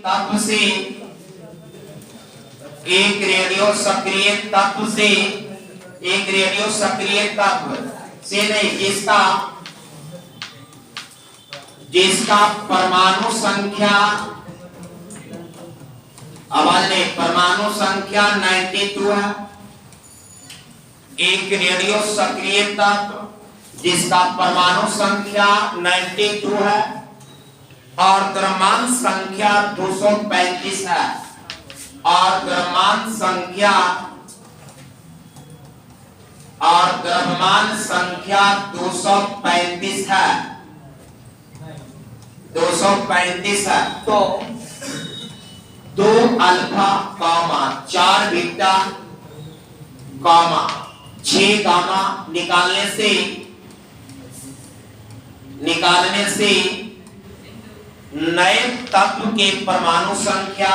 तत्व से एक रेडियो सक्रिय तत्व से एक रेडियो सक्रिय तत्व से नहीं, जिसका परमाणु संख्या आवाज नहीं, परमाणु संख्या 92 है। एक रेडियो सक्रिय तत्व जिसका परमाणु संख्या 92 है और द्रव्यमान संख्या 235 है और द्रव्यमान संख्या 235 है 235 है। तो 2 अल्फा कामा 4 बीटा कामा 6 गामा निकालने से नए तत्व के परमाणु संख्या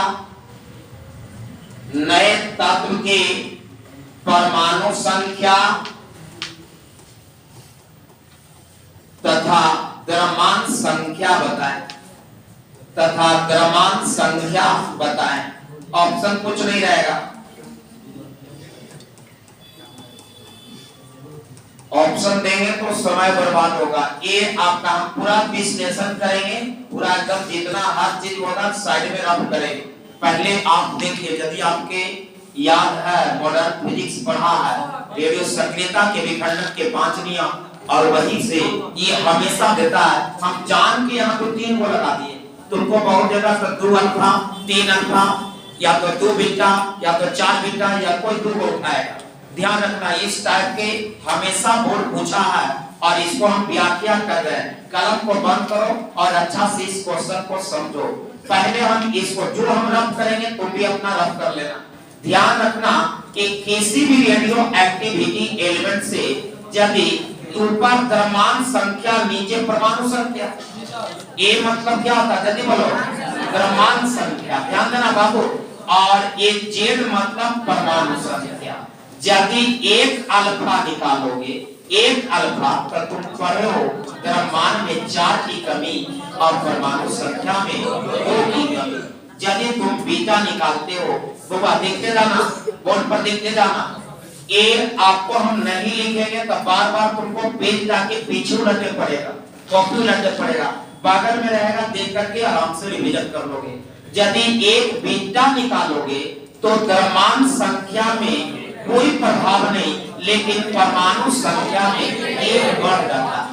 तथा द्रव्यमान संख्या बताएं। ऑप्शन कुछ नहीं रहेगा, ऑप्शन देंगे तो समय बर्बाद होगा। ये आपका हम पूरा विश्लेषण करेंगे, पूरा एकदम जितना हर चीज होगा साइड में रफ करेंगे। पहले आप देखिए, यदि आपके याद है मॉडर्न फिजिक्स पढ़ा है, रेडियो सक्रियता के विखंडन के 5 नियम, और वही से ये हमेशा देता है। हम जान के यहाँ तो 3 को लगा दिए, तुमको बहुत जगह तो 2 अल्फा 3 अल्फा या तो 2 बीटा या तो 4 बीटा या कोई 2 को उठाएगा। ध्यान रखना, इस टाइप के हमेशा बोर्ड पूछा है और इसको हम व्याख्या कर रहे हैं। कलम को बंद करो और अच्छा से इस क्वेश्चन को समझो। पहले हम इसको जो हम रफ करेंगे तुम भी अपना रफ कर लेना। ध्यान रखना कि किसी भी रेडियो एक्टिविटी एलिमेंट से यदि ऊपर द्रव्यमान संख्या नीचे परमाणु संख्या, ये मतलब क्या होता है? यदि बोलो द्रव्यमान संख्या, ध्यान देना बाबू, और ये जेड मतलब परमाणु संख्या। यदि 1 अल्फा निकालोगे, 1 अल्फा तो तुम पढ़े हो द्रव्यमान में 4 की कमी और परमाणु संख्या में 2 की कमी। यदि तुम बीटा निकालते हो, बाबा देखते जाना, बोर्ड पर देखते जाना। ये आपको हम नहीं लिखेंगे तो बार बार तुमको पेज जाके पीछे उलटने पड़ेगा, कॉपी उलटने पड़ेगा। बगल में रहेगा, देख करके आराम से रिवीजन कर लोगे। यदि 1 बीटा निकालोगे तो द्रव्यमान संख्या में कोई प्रभाव नहीं, लेकिन परमाणु संख्या में 1 बढ़ जाता है।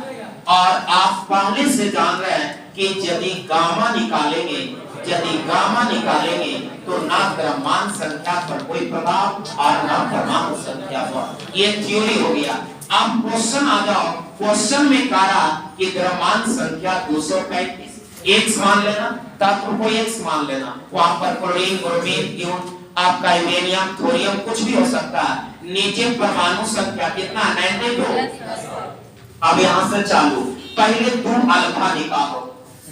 और आप पहले से जान रहे हैं कि यदि गामा निकालेंगे तो ना द्रव्यमान संख्या पर कोई प्रभाव और ना परमाणु संख्या पर। ये थ्योरी हो गया। अब क्वेश्चन आ जाओ। क्वेश्चन में कहा कि द्रव्यमान संख्या 235, x मान लेना, तत्व को x मान लेना। वहां पर क्लोरीन, ब्रोमीन, यून, आपका यूरेनियम, थोरियम कुछ भी हो सकता है। नीचे परमाणु संख्या कितना? 92। अब यहां से चालू, पहले 2 अल्फा निकालो।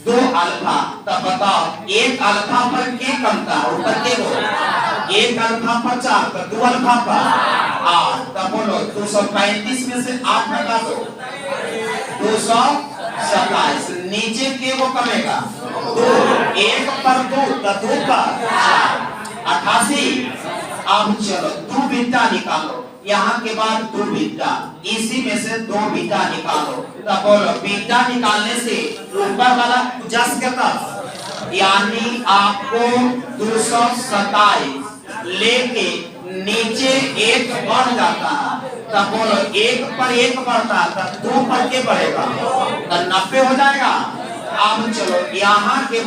2 अल्फा, तब बताओ 1 अल्फा पर क्या कमता है? ऊपर के हो 1 अल्फा पर 4, तो 2 अल्फा पर 8। तब बोलो 235 में से 8 हटा दो, 227। नीचे के वो कमेगा 2, 1 पर 2 तो 2 पर 88। अब चलो 2 बीटा निकालो, यहाँ के बाद 2 बीटा, इसी में से 2 बीटा निकालो। तब बोलो बीटा निकालने से ऊपर वाला 50 के तक, यानी आपको 227 लेके नीचे 1 बढ़ जाता है। तब बोलो 1 पर 1 बढ़ता है, तब 2 पर के बढ़ेगा तो 90 हो जाएगा। अब चलो यहाँ के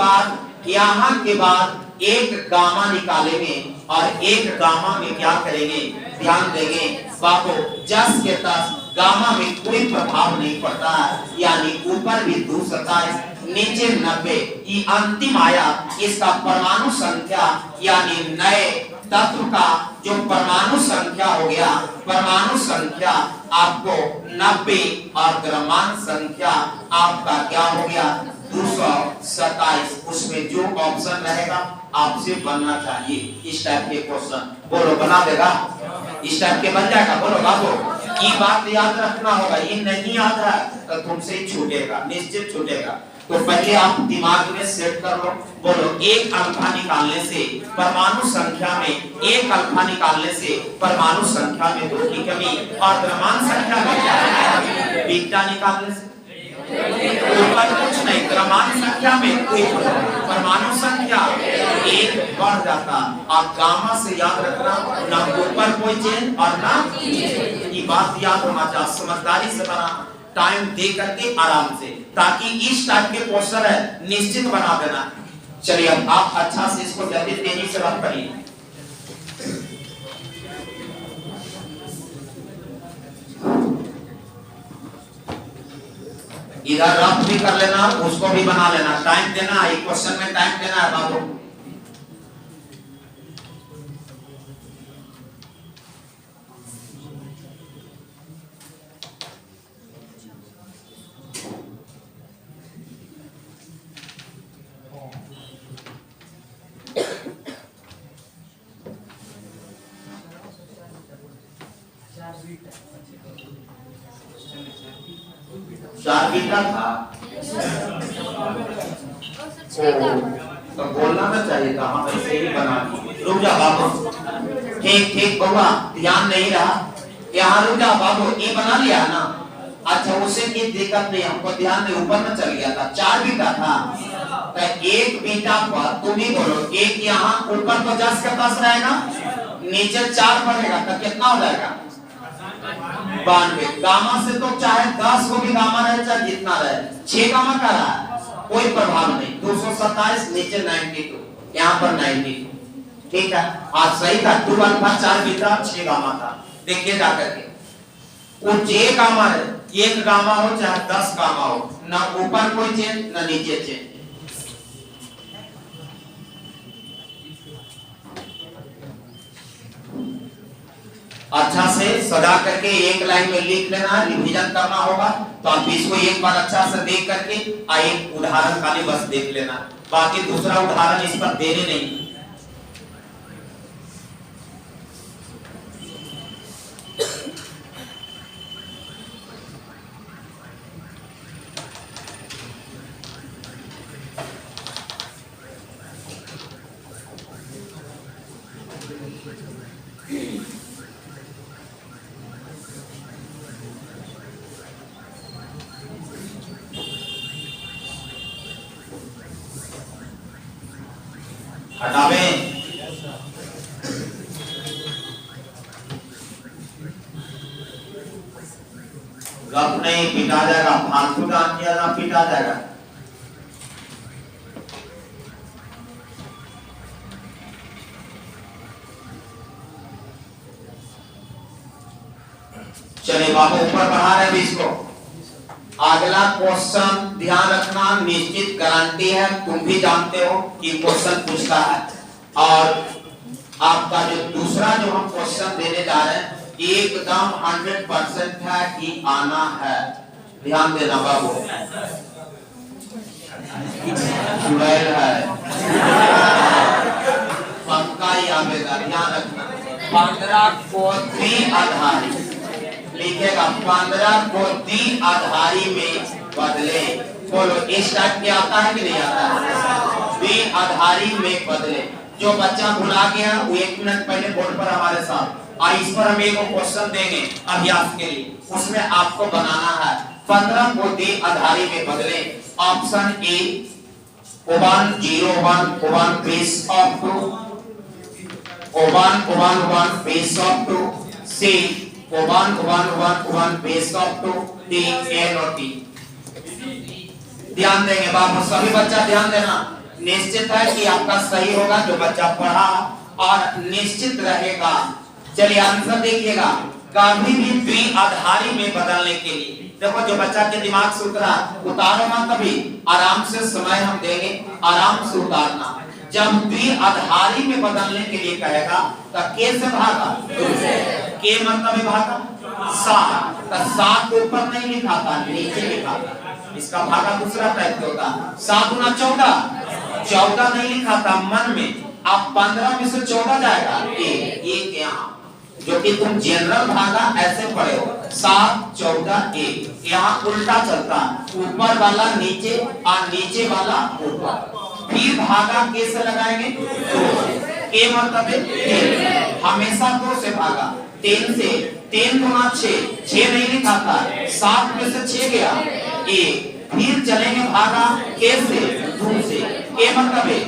बाद 1 गामा निकालेंगे और 1 गामा में क्या करेंगे? ध्यान देंगे बाबू, 10 के 10 गामा में कोई प्रभाव नहीं पड़ता है, यानी ऊपर भी 227 नीचे 90। ये अंतिम आया, इसका परमाणु संख्या यानी नए तत्व का जो परमाणु संख्या हो गया, परमाणु संख्या आपको 90 और द्रव्यमान संख्या आपका क्या हो गया? 227। उसमें जो ऑप्शन रहेगा आपसे बनना चाहिए। इस टाइप के क्वेश्चन बोलो बना देगा, इस टाइप के बन जाएगा। बोलो बाबू, ये बात याद रखना होगा। ये नहीं याद है तो तुमसे ही छूटेगा, निश्चित छूटेगा। तो पहले आप दिमाग में सेट कर लो, बोलो एक अल्फा निकालने से परमाणु संख्या में, एक अल्फा निकालने से परमाणु संख्या में 2 की कमी, और द्रव्यमान संख्या में बीटा निकालने से ऊपर कुछ नहीं, द्रव्यमान संख्या में परमाणु संख्या 1 बढ़ जाता। आप गामा से याद रखना, ना ऊपर कोई चेंज और ना, ये बात याद होना चाहिए, समझदारी से बना, टाइम दे करके आराम से, ताकि इस टाइप के क्वेश्चन है निश्चित बना देना। चलिए अब आप अच्छा से इसको जल्दी तेजी से रख करिए। इधर रफ भी कर लेना, उसको भी बना लेना, टाइम देना, एक क्वेश्चन में टाइम देना है बाबू। चार बीटा था, तो बोलना ना चाहिए था, हम ऐसे ही बना। रुक जा बाबू, ठीक ठीक बउआ, ध्यान नहीं रहा, यहाँ रुक जा बाबू, ये बना लिया ना, अच्छा उसे की दिक्कत नहीं, हमको ध्यान नहीं, ऊपर में चल गया था, 4 बीटा था, तो एक बीटा पर तुम ही बोलो, एक यहाँ ऊपर 50 के पास रहेगा, नीचे 4 बढ़ेगा, तो कितना हो जाएगा 92। गामा से तो चाहे 10 को भी गामा रहे, चाहे जितना रहे, 6 गामा का रहा, कोई प्रभाव नहीं, 227 नीचे 92, यहाँ पर 92, ठीक है, आज सही था, 2 अल्फा 4 बीटा 6 गामा था। देखिए जाकर के वो जे गामा है, 1 गामा हो चाहे 10 गामा हो, ना ऊपर कोई चेंज ना नीचे चेंज। अच्छा से सजा करके एक लाइन में लिख लेना, रिवीजन करना होगा, तो आप इसको एक बार अच्छा से देख करके एक उदाहरण खाली बस देख लेना, बाकी दूसरा उदाहरण इस पर देने नहीं। हटावे गप नहीं, पिटा जाएगा, फालतू काम किया ना पिटा जाएगा। चलिए बाबू ऊपर बढ़ा रहे हैं इसको। अगला क्वेश्चन ध्यान रखना, निश्चित गारंटी है, तुम भी जानते हो कि क्वेश्चन पूछता है, और आपका जो दूसरा जो हम क्वेश्चन देने जा रहे हैं एकदम 100% है कि आना है, ध्यान देना बाबू, चुड़ैल है पक्का ही आवेगा, ध्यान रखना। 15 को द्विआधारी लिखेगा, 15 को द्विआधारी में बदले, बोलो इस टाइप के आता है कि नहीं आता है, द्विआधारी में बदले। जो बच्चा भुला गया वो 1 मिनट पहले बोर्ड पर हमारे साथ, इस पर हम एक क्वेश्चन देंगे अभ्यास के लिए, उसमें आपको बनाना है 15 को द्विआधारी में बदले। Option A 1 0 1 1 base of 2, 1 1 1 base of 2, C 1 1 1 1 base of 2, D A और टी। ध्यान देंगे बाबू, सभी बच्चा ध्यान देना, निश्चित है कि आपका सही होगा जो बच्चा पढ़ा और निश्चित रहेगा। चलिए आंसर देखिएगा, कभी भी द्विआधारी में बदलने के लिए, देखो जो बच्चा के दिमाग से उतरा उतारो मत, कभी आराम से समय हम देंगे, आराम से उतारना। जब द्विआधारी में बदलने के लिए कहेगा तो के से भागा, के मतलब भागा 7, तो 7 ऊपर नहीं लिखा था, नीचे लिखा था, इसका भागा दूसरा टाइप का होता, 7 गुना 14, 14 नहीं लिखा था मन में, अब 15 में से 14 जाएगा, एक यहाँ जो कि तुम जनरल भागा ऐसे पढ़े हो 7 14 1, यहाँ उल्टा चलता, ऊपर वाला नीचे और नीचे वाला ऊपर। फिर भागा कैसे लगाएंगे? 2 के मतलब है हमेशा 2 से भागा, 3 से, 3 गुना 6, 6 नहीं लिखा था, 7 में से 6 गया 1, फिर चलेंगे भागा कैसे? 2 से, के मतलब है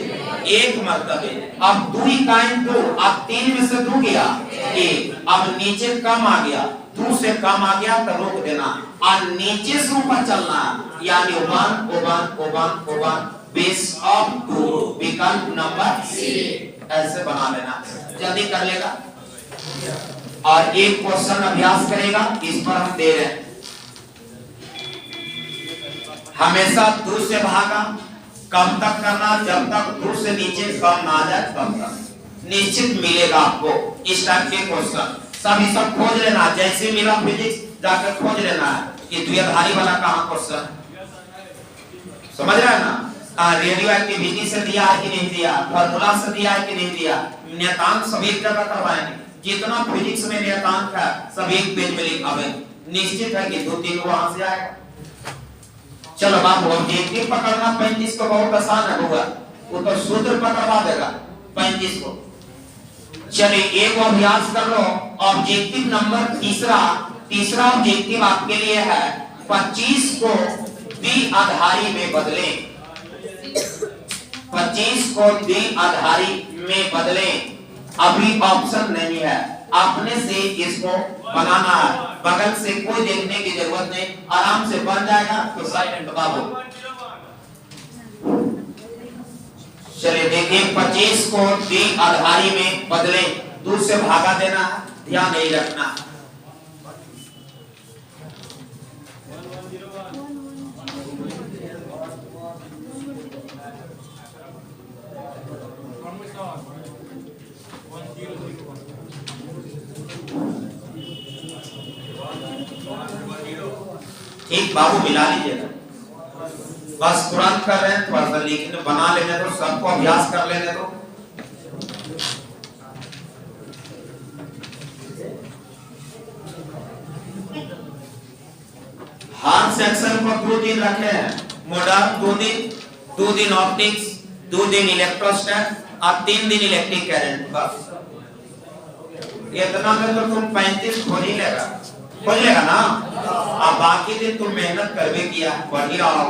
1 मतलब है। अब 2 इकाई 2, अब 3 में से 2 गया 1, अब नीचे कम आ गया, 2 से कम आ गया तो रोक देना और नीचे से ऊपर चलना, यानी 1 बेस ऑफ 2 विकल्प नंबर सी, ऐसे बना लेना, जल्दी कर लेगा। और एक क्वेश्चन अभ्यास करेगा, इस पर हम दे रहे हैं हमेशा 2 से भागा कम तक करना, जब तक 2 से नीचे कम ना आ जाए तब तक निश्चित मिलेगा आपको इस टाइप के क्वेश्चन। सब खोज लेना, जैसे मिला फिजिक्स जाकर खोज लेना है कि द्विआधारी वाला कहाँ क्वेश्चन, समझ रहा है ना। रेडियो एक्टिविटी से दिया है कि नहीं दिया, फॉर्मूला से दिया है कि नहीं दिया, नियतांक सभी जगह करवाएंगे, जितना फिजिक्स में नियतांक है सब एक पेज में लिखावे, निश्चित है कि 2-3 वहां से आएगा। चलो बाबू ऑब्जेक्टिव पकड़ना 35 को बहुत आसान है होगा, वो तो सूत्र पकड़वा देगा 35 को। चलिए एक अभ्यास कर लो, ऑब्जेक्टिव नंबर तीसरा ऑब्जेक्टिव आपके लिए है 25 को द्विआधारी में बदलें, 25 को द्विआधारी में बदलें। अभी ऑप्शन नहीं है, अपने से इसको बनाना है, बगल से कोई देखने की जरूरत नहीं, आराम से बन जाएगा। तो साइलेंट बाबू चलिए देखिए 25 को द्विआधारी में बदले, 2 से भागा देना है, ध्यान नहीं रखना। एक बाबू मिला लीजिएगा, बस तुरंत कर रहे हैं, थोड़ा सा लिखने बना लेने दो, सबको अभ्यास कर लेने दो। हर सेक्शन को 2 दिन रखे हैं, मॉडर्न 2 दिन ऑप्टिक्स, 2 दिन इलेक्ट्रोस्टैट और 3 दिन इलेक्ट्रिक करंट। बस इतना में तो तुम 35 खोज लेगा ना। अब बाकी दिन तुम मेहनत करवे किया, बढ़ी रहो,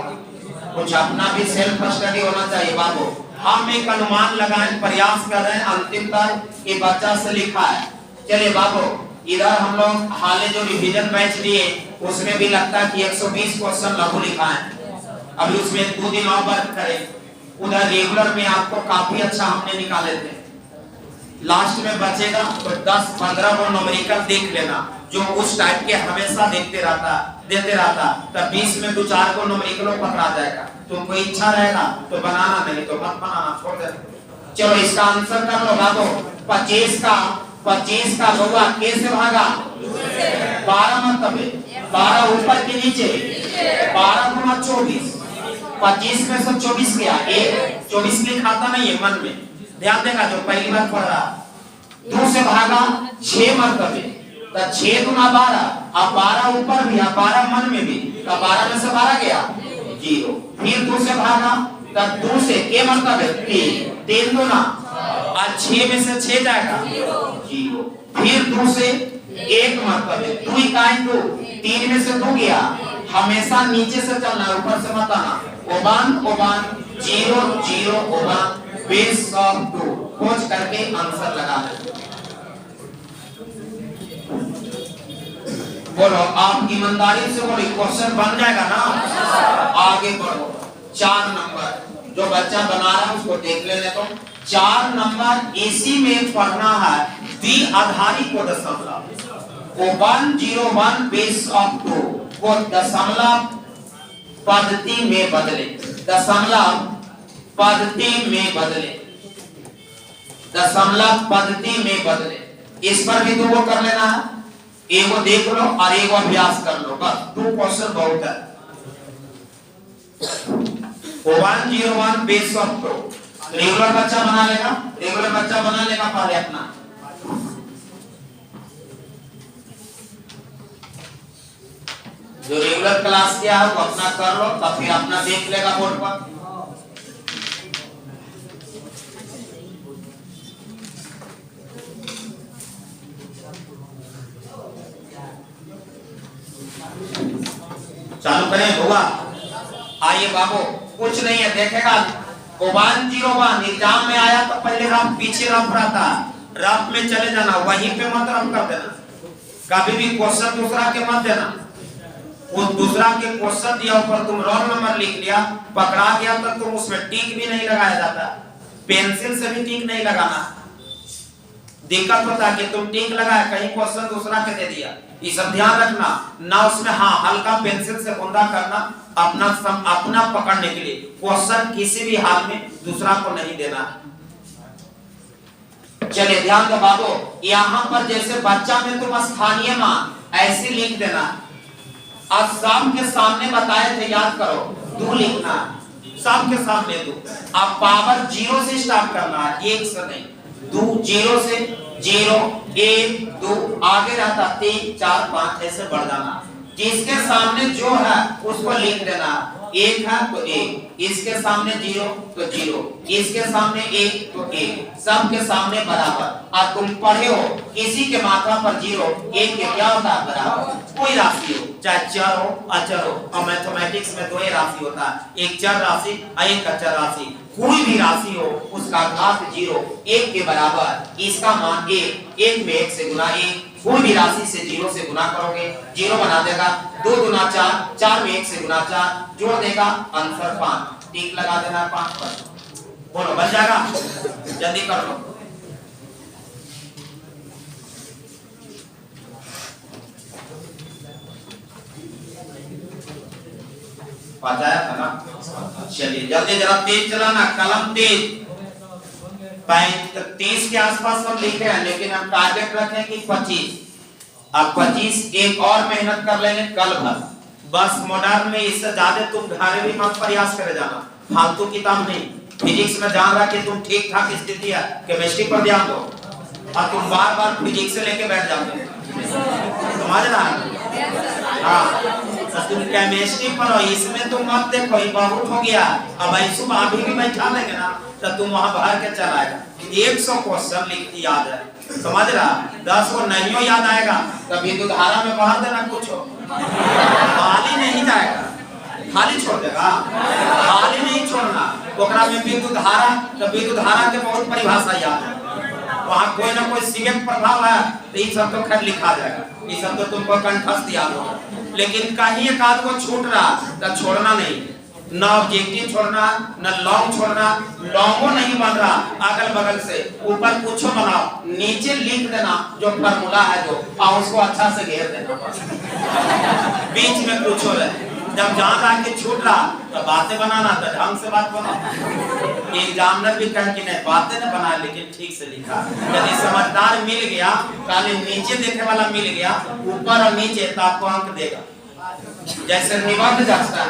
कुछ अपना भी सेल्फ स्टडी होना चाहिए बाबू। हम एक अनुमान लगाएं, प्रयास कर रहे हैं अंतिम तक ये बच्चा से लिखा है। चलिए बाबू इधर हम लोग हाले जो रिवीजन बैच दिए उसमें भी लगता है कि 120 क्वेश्चन लघु लिखा है, अभी उसमें 2 दिन और वर्क करें। उधर रेगुलर में आपको काफी अच्छा हमने निकाले थे, लास्ट में बचेगा तो 10-15 वो न्यूमेरिकल देख लेना, जो उस टाइप के हमेशा देते रहता, तब 20 में 2-4 को न्यूमेरिकल पकड़ा जाएगा। तुमको इच्छा रहेगा तो बनाना, नहीं तो मत बनाना, छोड़ देना। चलो इसका आंसर कर लो बाबू, 25 का होगा कैसे भागा? 12 मतलब 12 ऊपर के नीचे, 12 गुना 24, 25 में से 24 गया, 24 के लिए खाता नहीं है मन में, ध्यान देगा जो पहली बार पढ़ रहा। 2 से भागा 6 मतलब तो 6 गुना 12, अब 12 ऊपर भी, 12 मन में भी, तो 12 में से 12 गया 0। फिर 2 से भागा तब 2 से के मतलब है 3 गुना, और 6 में से 6 जाएगा 0। फिर 2 से 1 मतलब है 2 इकाई 2, 3 में से 2 गया, हमेशा नीचे से चलना, ऊपर से मत आना। 1 0 0 1 बेस ऑफ 2 खोज करके आंसर लगा दे। बोलो आप ईमानदारी से बोलो, क्वेश्चन बन जाएगा ना। आगे बढ़ो, 4 नंबर जो बच्चा बना रहा है उसको देख लेने तो। 4 नंबर इसी में पढ़ना है, द्विआधारी को दशमलव, 101 बेस ऑफ 2 को दशमलव पद्धति में बदले, दशमलव पद्धति में बदले, दशमलव पद्धति में बदले। इस पर भी 2 कर लेना है, एगो देख लो और एगो अभ्यास कर लो, बस 2 क्वेश्चन बहुत है। 101 बेस ऑफ 2 रेगुलर बच्चा बना लेगा, पहले अपना जो रेगुलर क्लास किया है वो अपना कर लो, तब फिर अपना देख लेगा बोर्ड पर। चालू करें होगा। आइए बाबू, कुछ नहीं है, देखेगा 101 एग्जाम में आया तो पहले रफ पीछे रफ रहता, रफ में चले जाना, वहीं पे मत रफ कर देना। कभी भी क्वेश्चन दूसरा के मत देना। वो दूसरा के क्वेश्चन दिया ऊपर तुम रोल नंबर लिख लिया, पकड़ा गया तो तुम उसमें टिक भी नहीं लगाया जाता, पेंसिल से भी टिक नहीं लगाना। दिक्कत होता है कि तुम टिक लगाया, कहीं क्वेश्चन दूसरा के दे दिया, ये सब ध्यान रखना ना। उसमें हाँ हल्का पेंसिल से बुंदा करना, अपना पकड़ने के लिए। क्वेश्चन किसी भी हाल में दूसरा को नहीं देना। चलिए ध्यान दो बाबू, यहाँ पर जैसे बच्चा में तुम स्थानीय मान ऐसे लिख देना। आज शाम के सामने बताए थे, याद करो, 2 लिखना, शाम के सामने 2। अब पावर 0 से स्टार्ट करना है, 1 से नहीं, 2 0 से 0 1 2 आगे रहता 3 4 5 ऐसे बढ़ जाना। जिसके सामने जो है उसको लिख देना, 1 है तो 1, इसके सामने 0 तो 0, इसके सामने 1 तो 1, सबके सामने बराबर। और तुम पढ़े हो किसी के माथा पर 0 1 के क्या होता है बराबर। कोई राशि हो, चाहे चर हो अचर हो, और मैथमेटिक्स में 2 ही राशि होता है, एक चर राशि और एक अचर राशि। कोई भी राशि हो उसका घात 0 1 के बराबर, इसका मान 1 में 1 से गुना 1। कोई भी राशि से 0 से गुना करोगे 0 बना देगा, 2 दूना 4, 4 में 1 से गुना 4 जोड़ देगा, आंसर 5, टिक लगा देना 5 पर। बोलो बन जाएगा, जल्दी कर लो। बताया था ना। चलिए जल्दी जरा तेज चलाना, कलम तेज। 30 के आसपास हम लिखे हैं, लेकिन हम टारगेट रखें कि 25। अब 25 एक और मेहनत कर लेंगे कल भर, बस मॉडर्न में इससे ज्यादा तुम घर भी मत प्रयास करे जाना, फालतू किताब नहीं। फिजिक्स में जान रहा कि तुम ठीक ठाक स्थिति है, केमिस्ट्री पर ध्यान दो, और तुम बार बार फिजिक्स से लेके बैठ जाते हो, समझ रहा है? हाँ तुम केमिस्ट्री पर हो, इसमें तुम मत देखो, ये बहुत हो गया। अब ऐसे अभी भी बैठा लेंगे ना तो तुम वहां भर के चलाएगा। 100 क्वेश्चन लिख याद है, समझ रहा? 10 को नहीं याद आएगा तो बिंदु धारा में भर देना, कुछ हो खाली नहीं जाएगा, खाली छोड़ देगा, खाली नहीं छोड़ना। ओकरा में बिंदु धारा, तो बिंदु धारा के बहुत परिभाषा याद है, वहाँ कोई ना कोई सीमित प्रभाव है, तो ये सब तो खैर लिखा जाएगा, ये सब तो तुमको कंठस्थ याद होगा। लेकिन कहीं एक आध को छूट रहा तो छोड़ना नहीं, न ऑब्जेक्टिव छोड़ना, न लॉन्ग छोड़ना। लॉन्गो नहीं बन रहा, अगल बगल से ऊपर कुछ बनाओ, नीचे लिख देना जो फार्मूला है जो, और उसको अच्छा से घेर देना, बीच में कुछ हो रहा। जब जहाँ जाके छूट रहा तो बातें बनाना, तो ढंग से बात बनाओ। एग्जामिनर भी कहे कि नहीं बातें न बना, लेकिन ठीक से लिखा। यदि समझदार मिल गया, खाली नीचे देखे वाला मिल गया, ऊपर और नीचे, तो आपको अंक देगा। जैसे निबंध जाता है,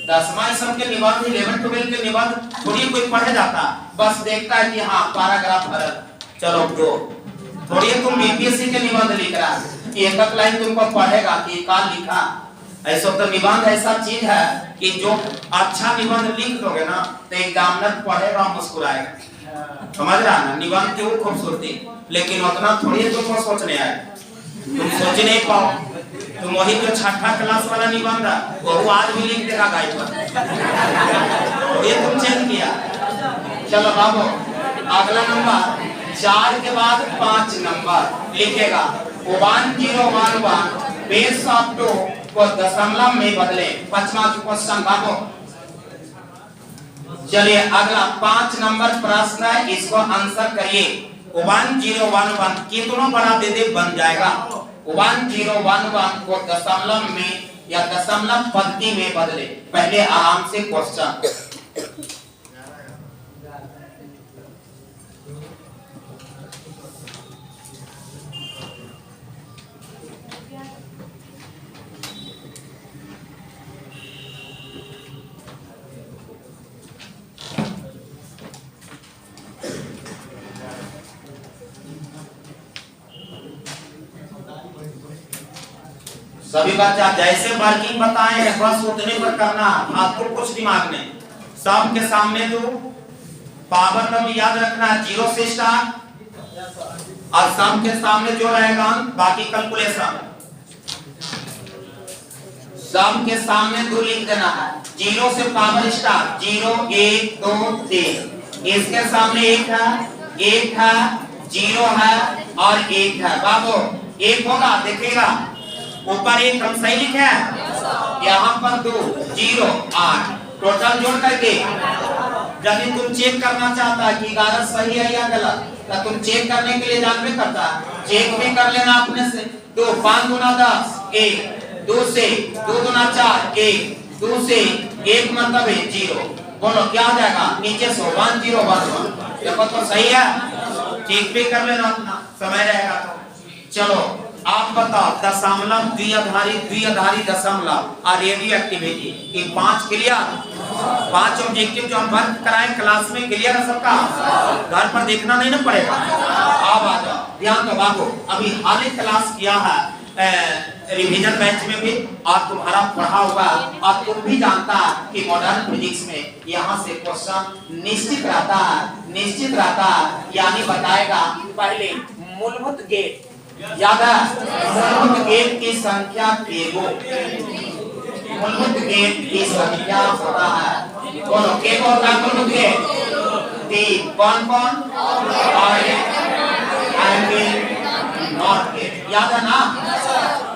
10वां सब के निबंध, 11 12 के निबंध थोड़ी कोई पढ़े जाता, बस देखता है कि हाँ पैराग्राफ भरा, चलो दो। थोड़ी तुम बीपीएससी के निबंध लिख रहा है, एक लाइन तुमको पढ़ेगा कि का लिखा। ऐसा तो निबंध ऐसा चीज है कि जो अच्छा निबंध लिख दोगे ना तो एग्जामिनर पढ़ेगा, मुस्कुराएगा, समझ रहा है ना? निबंध की वो खूबसूरती, लेकिन उतना थोड़ी तुमको सोचने आए, तुम सोच नहीं पाओ। तुम वही जो 6ठा क्लास वाला निबंध है वो आज भी लिख देगा गाइड पर, ये तुम चेंज किया। चलो बाबू, अगला नंबर 4 के बाद 5 नंबर लिखेगा। 1011 बेस ऑफ 2 को दशमलव में बदले। 5वां क्वेश्चन बाबू। चलिए अगला 5 नंबर प्रश्न है, इसको आंसर करिए। 1011 कितनों बड़ा दे दे बन जाएगा। 1011 को दशमलव में या दशमलव पद्धति में बदले। पहले आराम से क्वेश्चन। सभी बच्चा जैसे वर्किंग बताए हैं बस उतने पर करना, आपको कुछ दिमाग नहीं। सब के सामने दो, पावर का भी याद रखना है, 0 से स्टार्ट और सब के सामने जो रहेगा बाकी कैलकुलेशन। सब के सामने 2 लिख देना है, 0 से पावर स्टार्ट, 0 1 2 3। इसके सामने 1 है, 1 है, 0 है और 1 है। बाबू 1 होगा, देखिएगा ऊपर 1 हम सही लिखे हैं, यहाँ पर 2 0 8 टोटल जोड़ करके यदि तुम चेक करना चाहता है कि 11 सही है या गलत, तो तुम चेक करने के लिए जानते करता है, चेक भी कर लेना अपने से। 2 5 गुना 10 1, 2 से 2 गुना 4 1, 2 से 1 मतलब है 0। बोलो क्या आ जाएगा, नीचे से 1 0 1 1। देखो तो सही है, चेक भी कर लेना अपना समय रहेगा तो। चलो आप बताओ, दशमलव, द्विआधारी दशमलव और रेडियो एक्टिविटी, ये 5 क्लियर, 5 ऑब्जेक्टिव जो हम वर्क कराए क्लास में, क्लियर है सबका? घर पर देखना नहीं ना पड़ेगा। अब आ जाओ, ध्यान दो बाबू, अभी हाल ही क्लास किया है रिवीजन बैच में भी, और तुम्हारा पढ़ा हुआ और तुम भी जानता है कि मॉडर्न फिजिक्स में यहाँ से क्वेश्चन निश्चित रहता है, यानी बताएगा पहले मूलभूत गेट, याद है मूलभूत गेट की संख्या केगो, मूलभूत गेट की संख्या होता है, बोलो केगो होता है मूलभूत गेट 3, कौन कौन, नॉट गेट, याद है ना?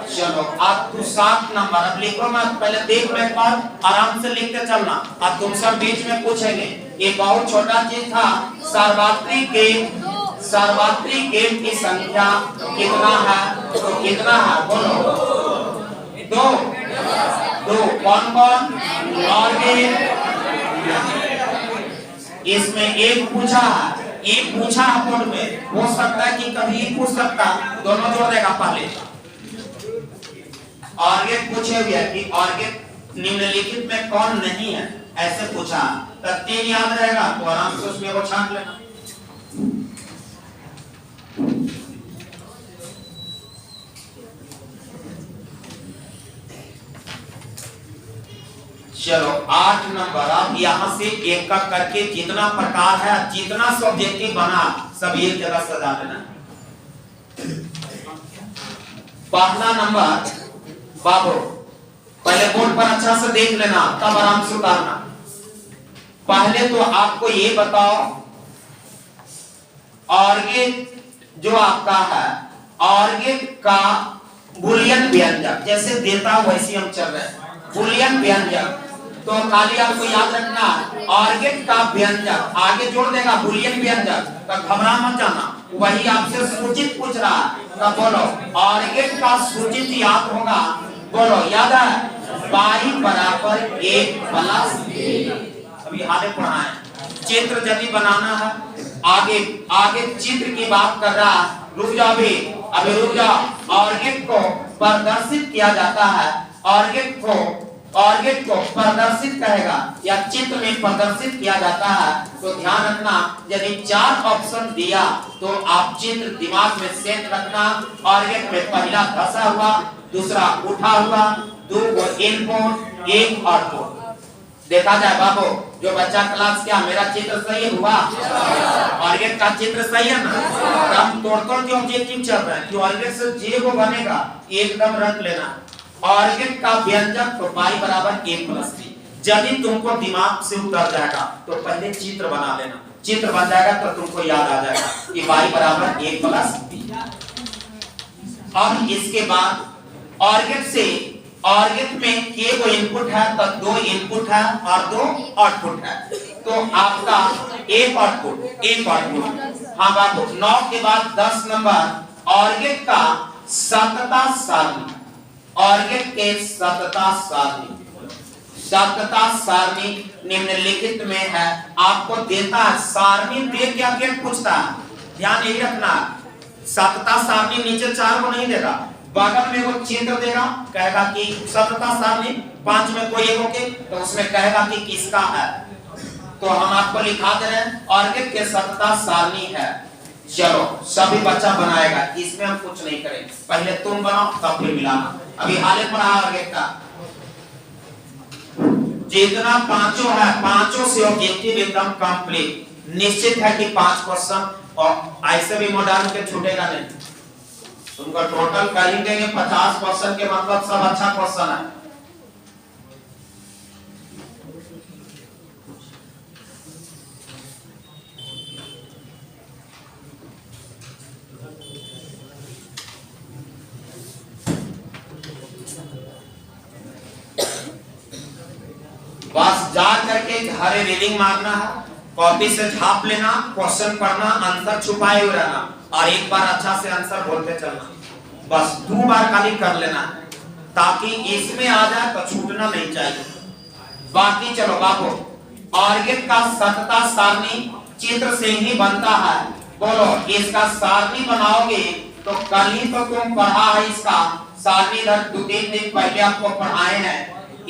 चलो अब तू 7 नंबर, अब लिखो मत, पहले देख लो एक बार, आराम से लिखते चलना। अब तुम सब बीच में पूछेंगे, ये बहुत छोटा चीज था, सार्वत्रिक गेट की संख्या कितना है, तो कितना है बोलो, 2 कौन कौन, और इसमें एक पूछा है बोर्ड में, हो सकता है कि कभी पूछ सकता, दोनों जोड़ देगा पहले। ऑर्गेट पूछे हुए कि ऑर्गेट निम्नलिखित में कौन नहीं है, ऐसे पूछा, तब 3 याद रहेगा तो आराम से उसमें वो छांट लेना। चलो 8 नंबर, अब यहाँ से एक का करके जितना प्रकार है, जितना सब्जेक्टिव बना सब एक जगह सजा लेना। पहला नंबर बाबू, पहले बोर्ड पर अच्छा से देख लेना, तब आराम से उतारना। पहले तो आपको ये बताओ, ऑर्गेट जो आपका है, ऑर्गेट का बुलियन व्यंजक, जैसे देता वैसे हम चल रहे हैं, बुलियन व्यंजक, तो खाली आपको याद रखना ऑर्गेट का व्यंजक आगे जोड़ देगा बुलियन व्यंजक, तो घबरा मत जाना, वही आपसे सूचित पूछ रहा है, तो बोलो ऑर्गेट का सूचित याद होगा, बोलो याद है, y बराबर 1 प्लस, अभी आगे पढ़ा है, चित्र यदि बनाना है, आगे चित्र की बात कर रहा, रुक जाओ अभी रुक जाओ। ऑर्गेट को प्रदर्शित किया जाता है, ऑर्गेट को प्रदर्शित कहेगा या चित्र में प्रदर्शित किया जाता है, तो ध्यान रखना यदि 4 ऑप्शन दिया तो आप चित्र दिमाग में सेट रखना। ऑर्गेट में पहला धसा हुआ, दूसरा उठा हुआ, 2 इनपुट 1 आउटपुट। देखा जाए बाबू, जो बच्चा क्लास क्या मेरा चित्र सही हुआ, ऑर्गेट का चित्र सही है ना? हम तोड़ के ऑब्जेक्टिव चल रहे हैं कि ऑर्गेट से जे वो बनेगा एकदम रख लेना। ऑर्गेट का व्यंजक तो y बराबर 1 प्लस b, यदि तुमको दिमाग से उतर जाएगा तो पहले चित्र बना लेना, चित्र बन जाएगा तो तुमको याद आ जाएगा कि y बराबर 1 प्लस b। और इसके बाद ऑर्गेट में के वो इनपुट है तो 2 इनपुट है और 2 आउटपुट है, तो आपका एक आउटपुट। हाँ बाबू, 9 के बाद 10 नंबर ऑर्गेट का सतता सारणी, ऑर्गेट के सतता सारणी निम्नलिखित में है, आपको देता है सारणी दे के आगे पूछता है, ध्यान यही रखना, सतता सारणी नीचे 4 को नहीं देगा, बगल में वो चित्र देगा, कहेगा कि सतता सारणी 5 में कोई एक होके, तो उसमें कहेगा कि किसका है, तो हम आपको लिखा दे रहे हैं ऑर्गेट के सतता सारणी है, चलो सभी बच्चा बनाएगा, इसमें हम कुछ नहीं करेंगे, पहले तुम बनाओ तब फिर मिलाना। अभी हाले पढ़ा ऑर्गेट का जितना पांचों है, पांचों से ऑब्जेक्टिव एकदम कंप्लीट। निश्चित है कि 5 क्वेश्चन और ऐसे भी मॉडर्न के छूटेगा नहीं। तुमको टोटल कर ही देंगे 50 क्वेश्चन के, मतलब सब अच्छा क्वेश्चन है। बस जा करके घरे रीडिंग मारना है, कॉपी से छाप लेना, क्वेश्चन पढ़ना, आंसर छुपाए हुए रहना और एक बार अच्छा से आंसर बोलते चलना। बस 2 बार खाली कर लेना ताकि इसमें आ जाए तो छूटना नहीं चाहिए। बाकी चलो बाबू, ऑर्गेट का सतता सारणी चित्र से ही बनता है। बोलो इसका सारणी बनाओगे तो कल ही तो तुम पढ़ा है इसका सारणी, 2-3 दिन पहले आपको पढ़ाए हैं।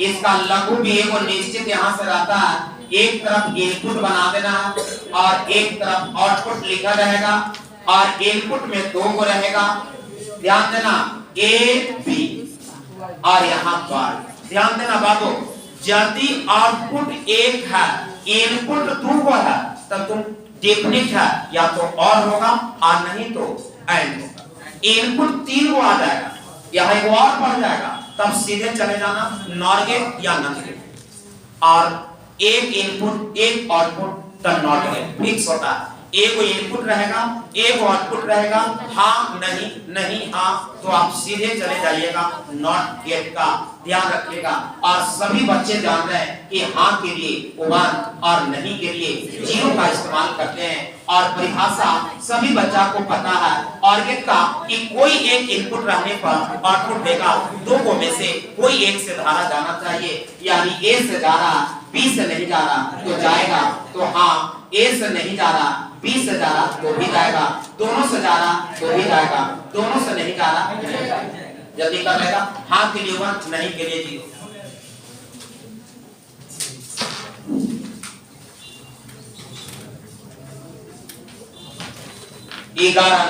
इसका लघु भी एगो निश्चित यहाँ से रहता है, एक तरफ इनपुट बना देना और एक तरफ आउटपुट लिखा रहेगा और इनपुट में 2 गो रहेगा। ध्यान देना ए बी और यहाँ पर ध्यान देना बाबू, यदि आउटपुट एक है इनपुट 2 गो है तब तुम डेफिनिट है या तो और होगा और नहीं तो एंड होगा। इनपुट 3 गो आ जाएगा, यहाँ एक और बढ़ जाएगा, तब सीधे चले जाना नॉर गेट या नॉट गेट। और एक इनपुट एक आउटपुट तब नॉट गेट फिक्स होता है। एक इनपुट रहेगा एक आउटपुट रहेगा, हाँ नहीं नहीं हाँ, तो आप सीधे चले जाइएगा नॉट गेट का ध्यान रखिएगा। और सभी बच्चे जान रहे हैं कि हाँ के लिए 1 और नहीं के लिए 0 का इस्तेमाल करते हैं। और परिभाषा सभी बच्चा को पता है ऑर्गेट का कि कोई एक इनपुट रहने पर आउटपुट देगा, 2 को में से कोई एक से धारा जाना चाहिए, यानी ए से जा रहा बी से नहीं जा रहा तो जाएगा, तो हाँ ए से नहीं जा रहा बी से जा रहा तो भी जाएगा, दोनों से जा रहा तो भी जाएगा, दोनों से नहीं जा रहा जल्दी कर लेगा। हाँ के लिए 1 नहीं के लिए 0। 11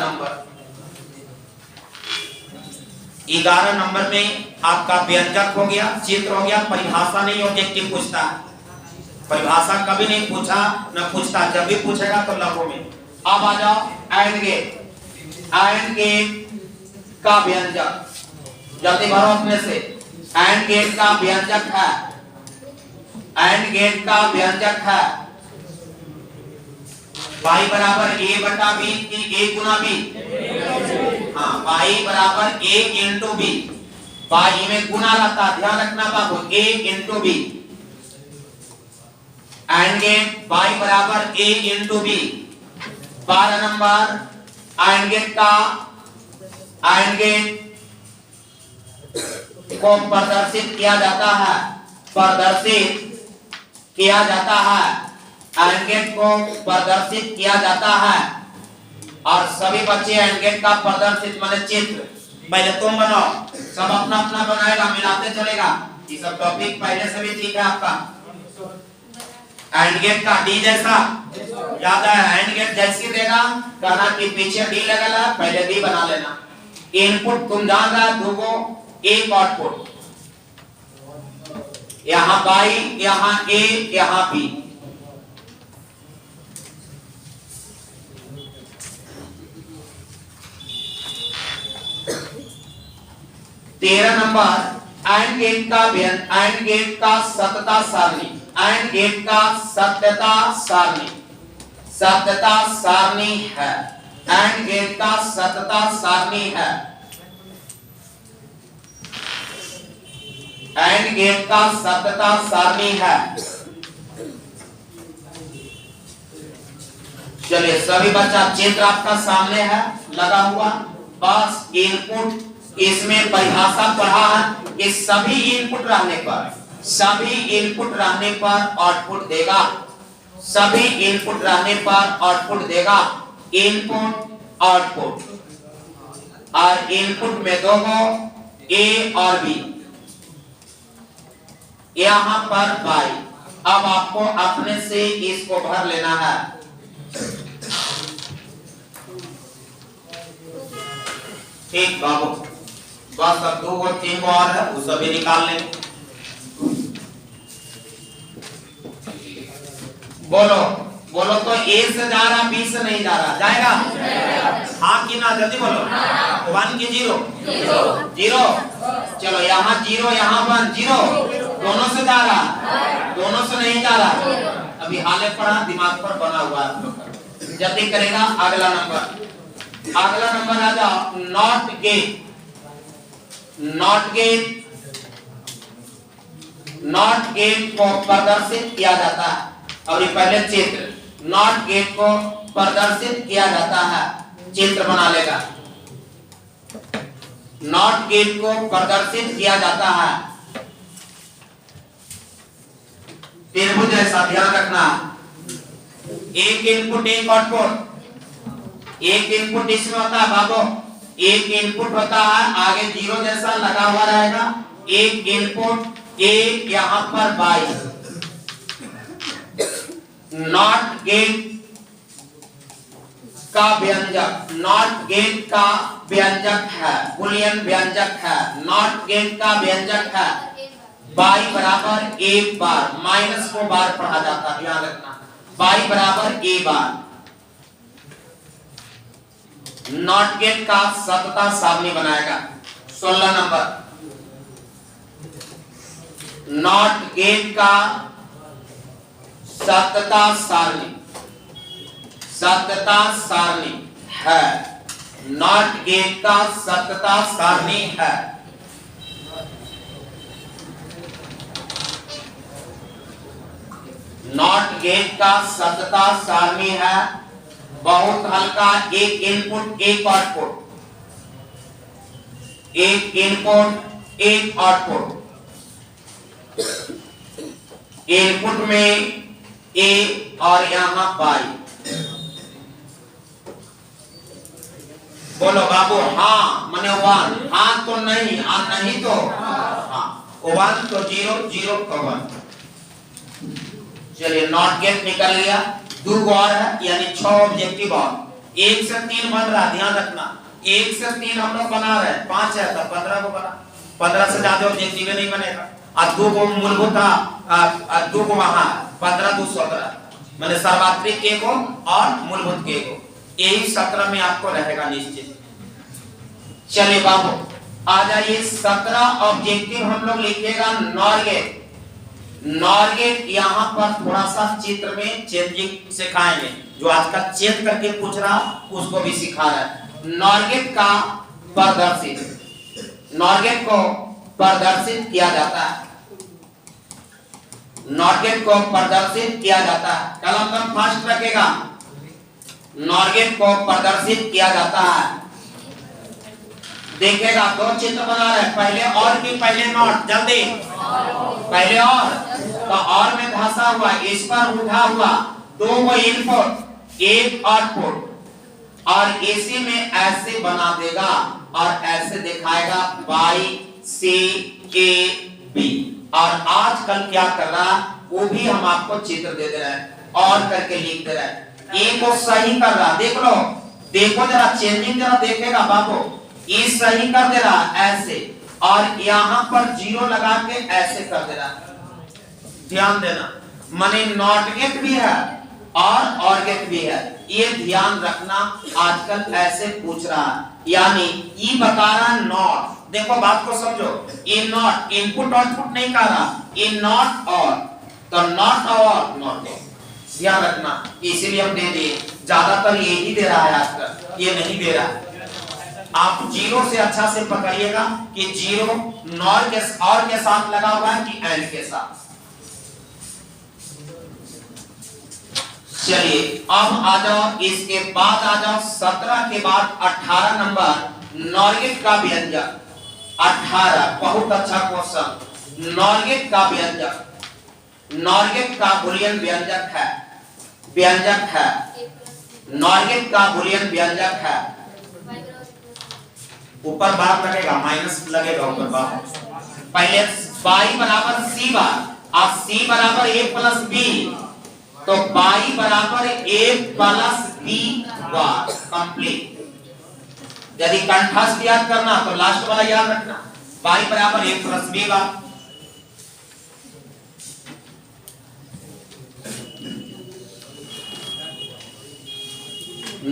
नंबर में आपका व्यंजक हो गया, चित्र हो गया, परिभाषा नहीं ऑब्जेक्टिव पूछता है। परिभाषा कभी नहीं पूछा न पूछता, जब भी पूछेगा तो लघु में। अब आ जाओ एंड गेट। एंड गेट का व्यंजक जल्दी भरो अपने से। एंड गेट का व्यंजक है, एंड गेट का व्यंजक है y बराबर a बटा b की a गुना b। हाँ y बराबर a इंटू b, y में गुना रहता, ध्यान रखना बाबू, a into b। AND gate y बराबर a into b। 12 number AND gate का, एंड गेट को प्रदर्शित किया जाता है, प्रदर्शित किया जाता है, एंड गेट को प्रदर्शित किया जाता है। और सभी बच्चे एंड गेट का प्रदर्शित माने चित्र पहले तुम बनाओ, सब अपना अपना बनाएगा, मिलाते चलेगा। ये सब टॉपिक पहले से भी ठीक है आपका। एंड गेट का डी जैसा याद है, एंड गेट जैसी देगा कहना कि पीछे डी लगेगा, पहले डी बना लेना। इनपुट तुम जान रहा है 2 गो, एक आउटपुट, यहाँ y यहाँ a यहाँ b। तेरह नंबर एंड गेट का एंड गेट का सत्यता सारणी, एंड गेट का सत्यता सारणी, सत्यता सारणी है, एंड गेट का सत्यता सारणी है, एंड गेट का सत्यता सारणी है। चलिए सभी बच्चा चित्र आपका सामने है लगा हुआ, बस इनपुट इसमें परिभाषा पढ़ा है कि सभी इनपुट रहने पर, सभी इनपुट रहने पर आउटपुट देगा, सभी इनपुट रहने पर आउटपुट देगा। इनपुट आउटपुट और इनपुट में 2 गो ए और बी, यहाँ पर y। अब आपको अपने से इसको भर लेना है। ठीक बाबू, बस अब 2 और 3 और है, वो सभी निकाल लेंगे। बोलो बोलो तो ए से जा रहा, बी से नहीं जा रहा, जाएगा? हाँ कि ना, जल्दी बोलो। 1 की 0 0, चलो यहाँ 0 यहाँ 1 0, दोनों से जा रहा, दोनों से नहीं जा रहा। अभी हाले पड़ा दिमाग पर बना हुआ है, जल्दी करेगा। अगला नंबर आ जाओ, नॉट गेट। नॉट गेट को प्रदर्शित किया जाता है, और ये पहले चित्र, नॉट गेट को प्रदर्शित किया जाता है, चित्र बना लेगा। नॉट गेट को प्रदर्शित किया जाता है, त्रिभुज जैसा, ध्यान रखना। एक इनपुट एक आउटपुट, एक इनपुट इसमें होता है बाबू, एक इनपुट होता है, आगे 0 जैसा लगा हुआ रहेगा, एक इनपुट, एक यहां पर 22। नॉट गेट का व्यंजक, नॉट गेट का व्यंजक है, बुलियन व्यंजक है, नॉट गेट का व्यंजक है y बराबर एक बार, माइनस को बार पढ़ा जाता है, ध्यान रखना, y बराबर a बार। नॉट गेट का सतता सारणी बनाएगा। 16 नंबर, नॉट गेट का सतता सारणी, सतता सारणी है, नॉट गेट का सतता सारणी है। नॉट गेट का सतता सारणी है, बहुत हल्का, एक इनपुट एक आउटपुट, एक इनपुट एक आउटपुट, इनपुट में ए और यहां y। बोलो बाबू, हाँ मने 1, हाँ तो नहीं, हाँ नहीं तो हाँ, 1 तो 0 0 तो 1। चलिए नॉट गेट निकल गया, 2 और है, यानी 6 ऑब्जेक्टिव और 1 से 3 बन रहा, ध्यान रखना। 1 से 3 हम लोग बना रहे, 5 है तो 15 को बना, 15 से ज्यादा ऑब्जेक्टिव नहीं बनेगा। और 2 को मूलभूत था, 2 को वहां 15 2 17, मैंने सर्वात्रिक के को और मूलभूत के को, यही 17 में आपको रहेगा निश्चित। चलिए बाबू आ जाइए, 17 ऑब्जेक्टिव हम लोग लिखिएगा नॉर गेट। नॉर गेट यहाँ पर थोड़ा सा चित्र में चेंजिंग सिखाएंगे, जो आज का चेंज करके पूछ रहा उसको भी सिखा रहा है। नॉर गेट का प्रदर्शित, नॉर गेट को प्रदर्शित किया जाता है, नॉर गेट को प्रदर्शित किया जाता है, कलम कम फास्ट रखेगा। नॉर गेट को प्रदर्शित किया जाता है, देखिएगा 2 चित्र बना रहे, पहले और की पहले नॉट, जल्दी पहले और, तो और में धंसा हुआ, इस पर उठा हुआ, 2 को इनपुट एक आउटपुट, और इसी में ऐसे बना देगा और ऐसे दिखाएगा y c a b। और आजकल क्या कर रहा वो भी हम आपको चित्र दे दे रहे हैं और करके लिख दे रहे हैं, ए को सही कर रहा, देख लो, देखो जरा चेंजिंग जरा देखेगा बाबू, ये सही कर दे रहा ऐसे, और यहाँ पर 0 लगा के ऐसे कर दे रहा, ध्यान देना। माने नॉट गेट भी है और गेट भी है, ये ध्यान रखना, आजकल ऐसे पूछ रहा है, यानी ये बता रहा नॉट, देखो बात को समझो, ये नॉट इनपुट आउटपुट नहीं कर रहा, ये नॉट और, तो नॉट और नॉट, ध्यान रखना, इसीलिए हम दे दिए, ज्यादातर यही दे रहा है आजकल, ये नहीं दे रहा है। आप 0 से अच्छा से पकड़िएगा कि 0 नॉर के और के साथ लगा हुआ है कि एंड के साथ। चलिए अब आ जाओ, इसके बाद आ जाओ 17 के बाद 18 नंबर नॉर गेट का व्यंजक। 18 बहुत अच्छा क्वेश्चन, नॉर गेट का व्यंजक, नॉर गेट का बुलियन व्यंजक है, व्यंजक है, नॉर गेट का बुलियन व्यंजक है। ऊपर बार लगेगा, माइनस लगेगा ऊपर बार, पहले y बराबर c बार और c बराबर a प्लस b, तो y बराबर a plus b bar complete. यदि कंठस्थ याद करना तो लास्ट वाला याद रखना, y बराबर a plus b bar.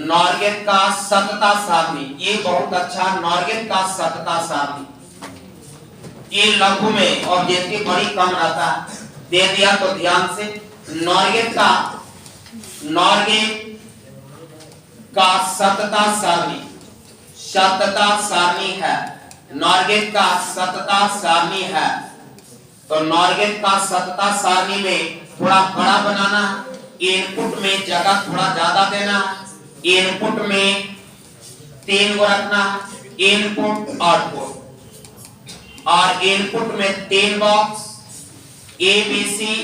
NOR gate का सतता सारणी, ये बहुत अच्छा नॉर्गेट का सतता सारणी, ये लघु में ऑब्जेक्टिव बड़ी कम रहता है, दे दिया तो ध्यान से। नॉर्गेट का सतता सारणी, सतता सारणी है, नॉर्गेट का सतता सारणी है। तो नॉर्गेट का सतता सारणी में थोड़ा बड़ा बनाना, इनपुट में जगह थोड़ा ज्यादा देना, इनपुट में 3 को रखना, इनपुट आउटपुट, और इनपुट में 3 बॉक्स ए बी सी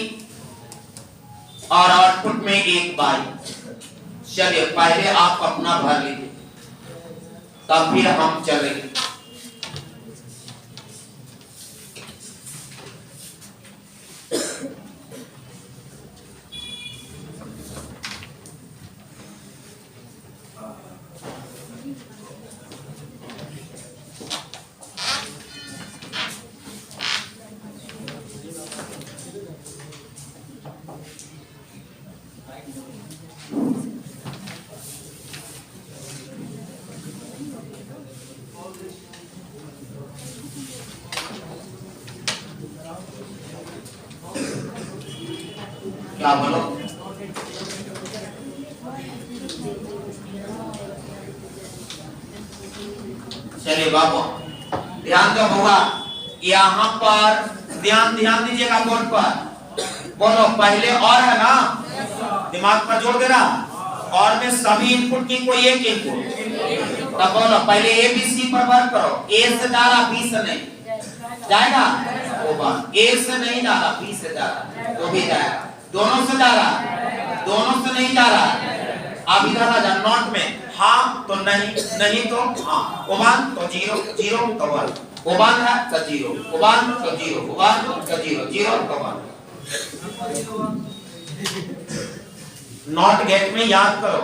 और आउटपुट में 1 बाइट। चलिए पहले आप अपना भर लीजिए तब फिर हम चलेंगे। क्या बोलो? चलिए बाबू ध्यान दो होगा, यहाँ पर ध्यान दीजिएगा बोर्ड पर। बोलो पहले और है ना, दिमाग पर जोड़ देना, और में सभी इनपुट की कोई एक इनपुट। तब बोलो पहले ए बी सी पर वर्क करो, ए से जा रहा बी से नहीं जाएगा, ए से नहीं जा रहा बी से जा रहा तो भी जाएगा, दोनों से जा रहा, दोनों से नहीं जा रहा। अब इधर आ जा, नॉट में हाँ तो नहीं, नहीं तो हाँ, उबान तो 0, 0 तो 1, उबान है तो 0, उबान तो 0, उबान तो 0, 0 तो 1। नॉट गेट में याद करो,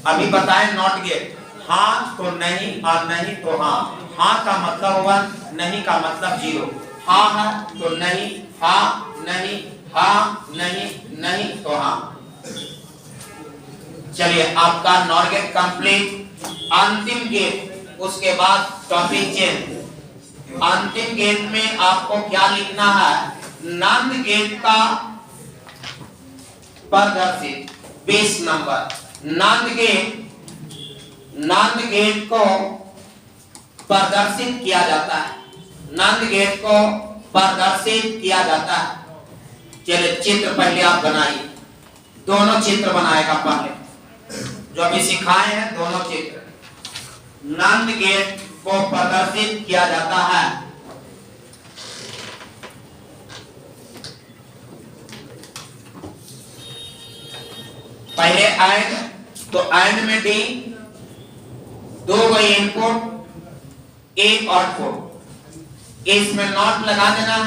अभी बताएं नॉट गेट, हाँ तो नहीं और नहीं तो हाँ, हाँ का मतलब 1, नहीं का मतलब 0, हाँ है तो नहीं, हाँ नहीं, हाँ नहीं, नहीं तो हाँ। चलिए आपका नॉर गेट कंप्लीट, अंतिम गेट, उसके बाद टॉपिक चेंज। अंतिम गेट में आपको क्या लिखना है, नंद गेट का प्रदर्शित 20 नंबर, नंद गेट को प्रदर्शित किया जाता है, नंद गेट को प्रदर्शित किया जाता है। चलिए चित्र पहले आप बनाइए, दोनों चित्र बनाएगा पहले जो अभी सिखाए हैं, दोनों चित्र। नंद गेट को प्रदर्शित किया जाता है, पहले एंड, तो एंड में डी, 2 इनपुट 1 आउटपुट, इसमें नॉट लगा देना,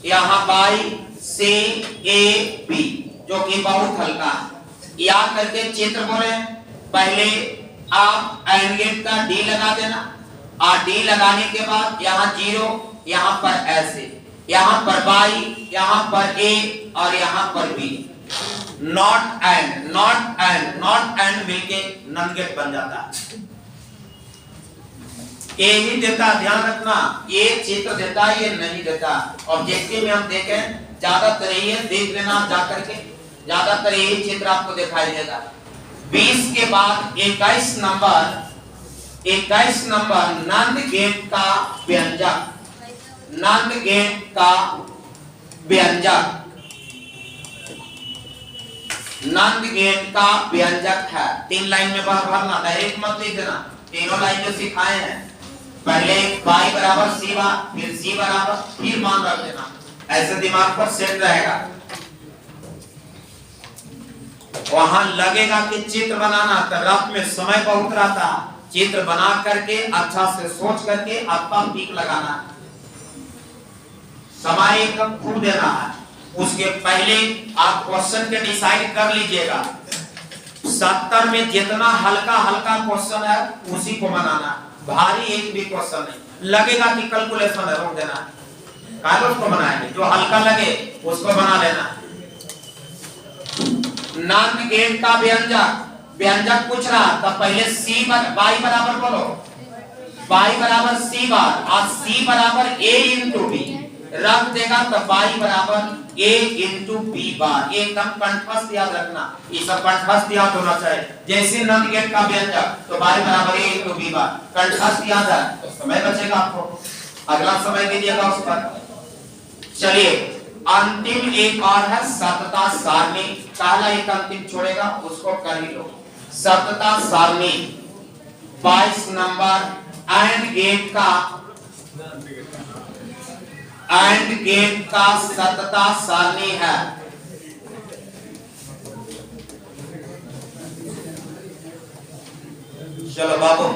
यहां बाई से ए बी जो कि बहुत हल्का है। याद करके चित्र बोले, पहले आप एंड गेट का डी लगा देना, और डी लगाने के बाद यहाँ 0, यहाँ पर ऐसे, यहाँ पर बाई, यहाँ पर ए और यहाँ पर B. Not AND, not AND, not AND मिलके नंद गेट बन जाता है। ये ही देता, ध्यान रखना, ये चित्र देता ये नहीं देता। ऑब्जेक्टिव में हम देखें, ज्यादातर ये देख लेना जाकर के, ज्यादातर यही चित्र आपको दिखाई देगा। 20 के बाद 21 नंबर नंद गेट का व्यंजक, नंद गेट का व्यंजक, नंद गेट का व्यंजक है। 3 लाइन में भरना, डायरेक्ट मत लिख देना, तीनों लाइन जो सिखाए हैं, पहले y बराबर c बार, फिर c बराबर, फिर मान रख देना, ऐसे दिमाग पर सेट रहेगा। वहां लगेगा कि चित्र बनाना, तो रफ में समय बहुत रहता, चित्र बना करके अच्छा से सोच करके आपका टिक लगाना है, समय एकदम खूब देना है। उसके पहले आप क्वेश्चन के डिसाइड कर लीजिएगा 70 में जितना हल्का हल्का क्वेश्चन है उसी को बनाना, भारी एक भी क्वेश्चन नहीं। लगेगा कि कैलकुलेशन है, रोक देना, कागज उसको बनाएंगे, जो हल्का लगे उसको बना लेना। नॉन गेट का व्यंजक, व्यंजक पूछ रहा तब पहले सी बाई बराबर बोलो, बाई बराबर सी बार और सी बराबर ए इंटू बी रख देगा तो बाई बराबर ए इंटू बी बार। एकदम कंठस्थ याद रखना, ये सब कंठस्थ याद होना चाहिए। जैसे नॉन गेट का व्यंजक तो बाई बराबर ए इंटू बी बार, कंठस्थ याद है तो समय बचेगा आपको, अगला समय दे दिएगा उस पर। चलिए अंतिम एक और है सतता सारणी, पहला एक अंतिम छोड़ेगा उसको कर ही लो। सतता सारणी 22 नंबर एंड गेट का सतता सारणी है। चलो बाबू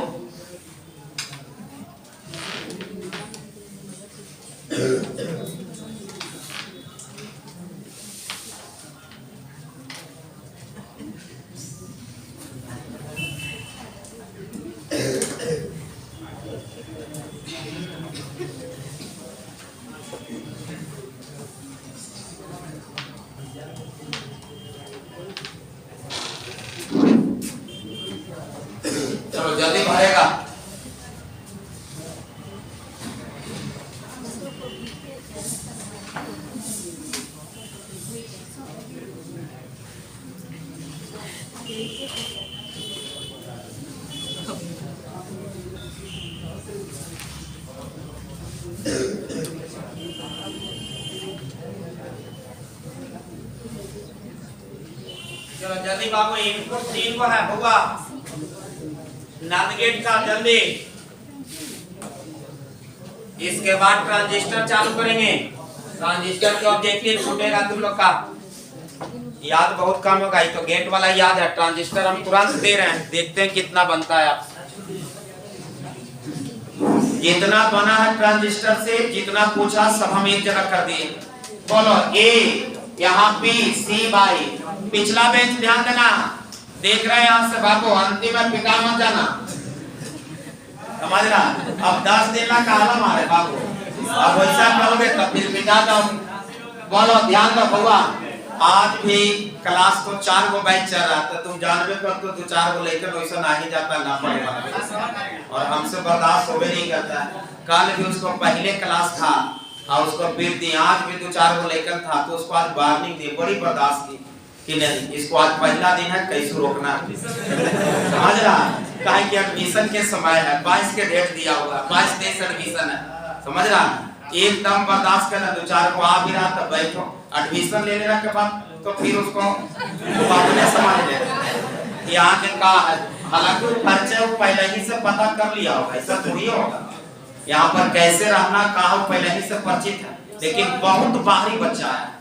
चलो जल्दी भरेगा। चलो जल्दी बाबू, इनको 3 को है होगा नॉन गेट का, जल्दी। इसके बाद ट्रांजिस्टर चालू करेंगे, ट्रांजिस्टर के ऑब्जेक्टिव छूटेगा तुम लोग का, याद बहुत कम होगा। ये तो गेट वाला याद है, ट्रांजिस्टर हम तुरंत दे रहे हैं, देखते हैं कितना बनता है। आप जितना बना है ट्रांजिस्टर से, जितना पूछा सब हम एक जगह कर दिए। बोलो ए, यहाँ बी, सी बाई, पिछला बेंच ध्यान देना, देख रहे हैं यहाँ से बाबू, अंतिम में पिटा मत जाना, समझ रहा। अब 10 दिन का काला मारे बाबू, अब वैसा करोगे तो फिर पिटा जाओगे। बोलो ध्यान दो बउआ, आज भी क्लास को 4 गो बैच चल रहा था, तुम जानबे कर तो 2-4 गो लेकर वैसा नहीं जाता ना पड़ेगा, और हमसे बर्दाश्त होवे नहीं करता। कल भी उसको पहले क्लास था और उसको फिर दी, आज भी 2-4 गो लेकर था तो उसको आज वार्निंग दी, बड़ी बर्दाश्त की कि नहीं इसको आज पहला दिन है, कैसे रोकना समझ रहा। काहे कि एडमिशन के समय है, 22 के डेट दिया हुआ, 22 तेईस एडमिशन है, समझ रहा। एकदम बर्दाश्त करना, 2-4 को आ भी रहा तब बैठो, एडमिशन ले लेने के बाद तो फिर उसको अपने समझ ले यहाँ के का है। हालांकि परिचय पहले ही से पता कर लिया होगा, ऐसा थोड़ी होगा। यहाँ पर कैसे रहना कहा पहले ही से परिचित है, लेकिन बहुत बाहरी बच्चा है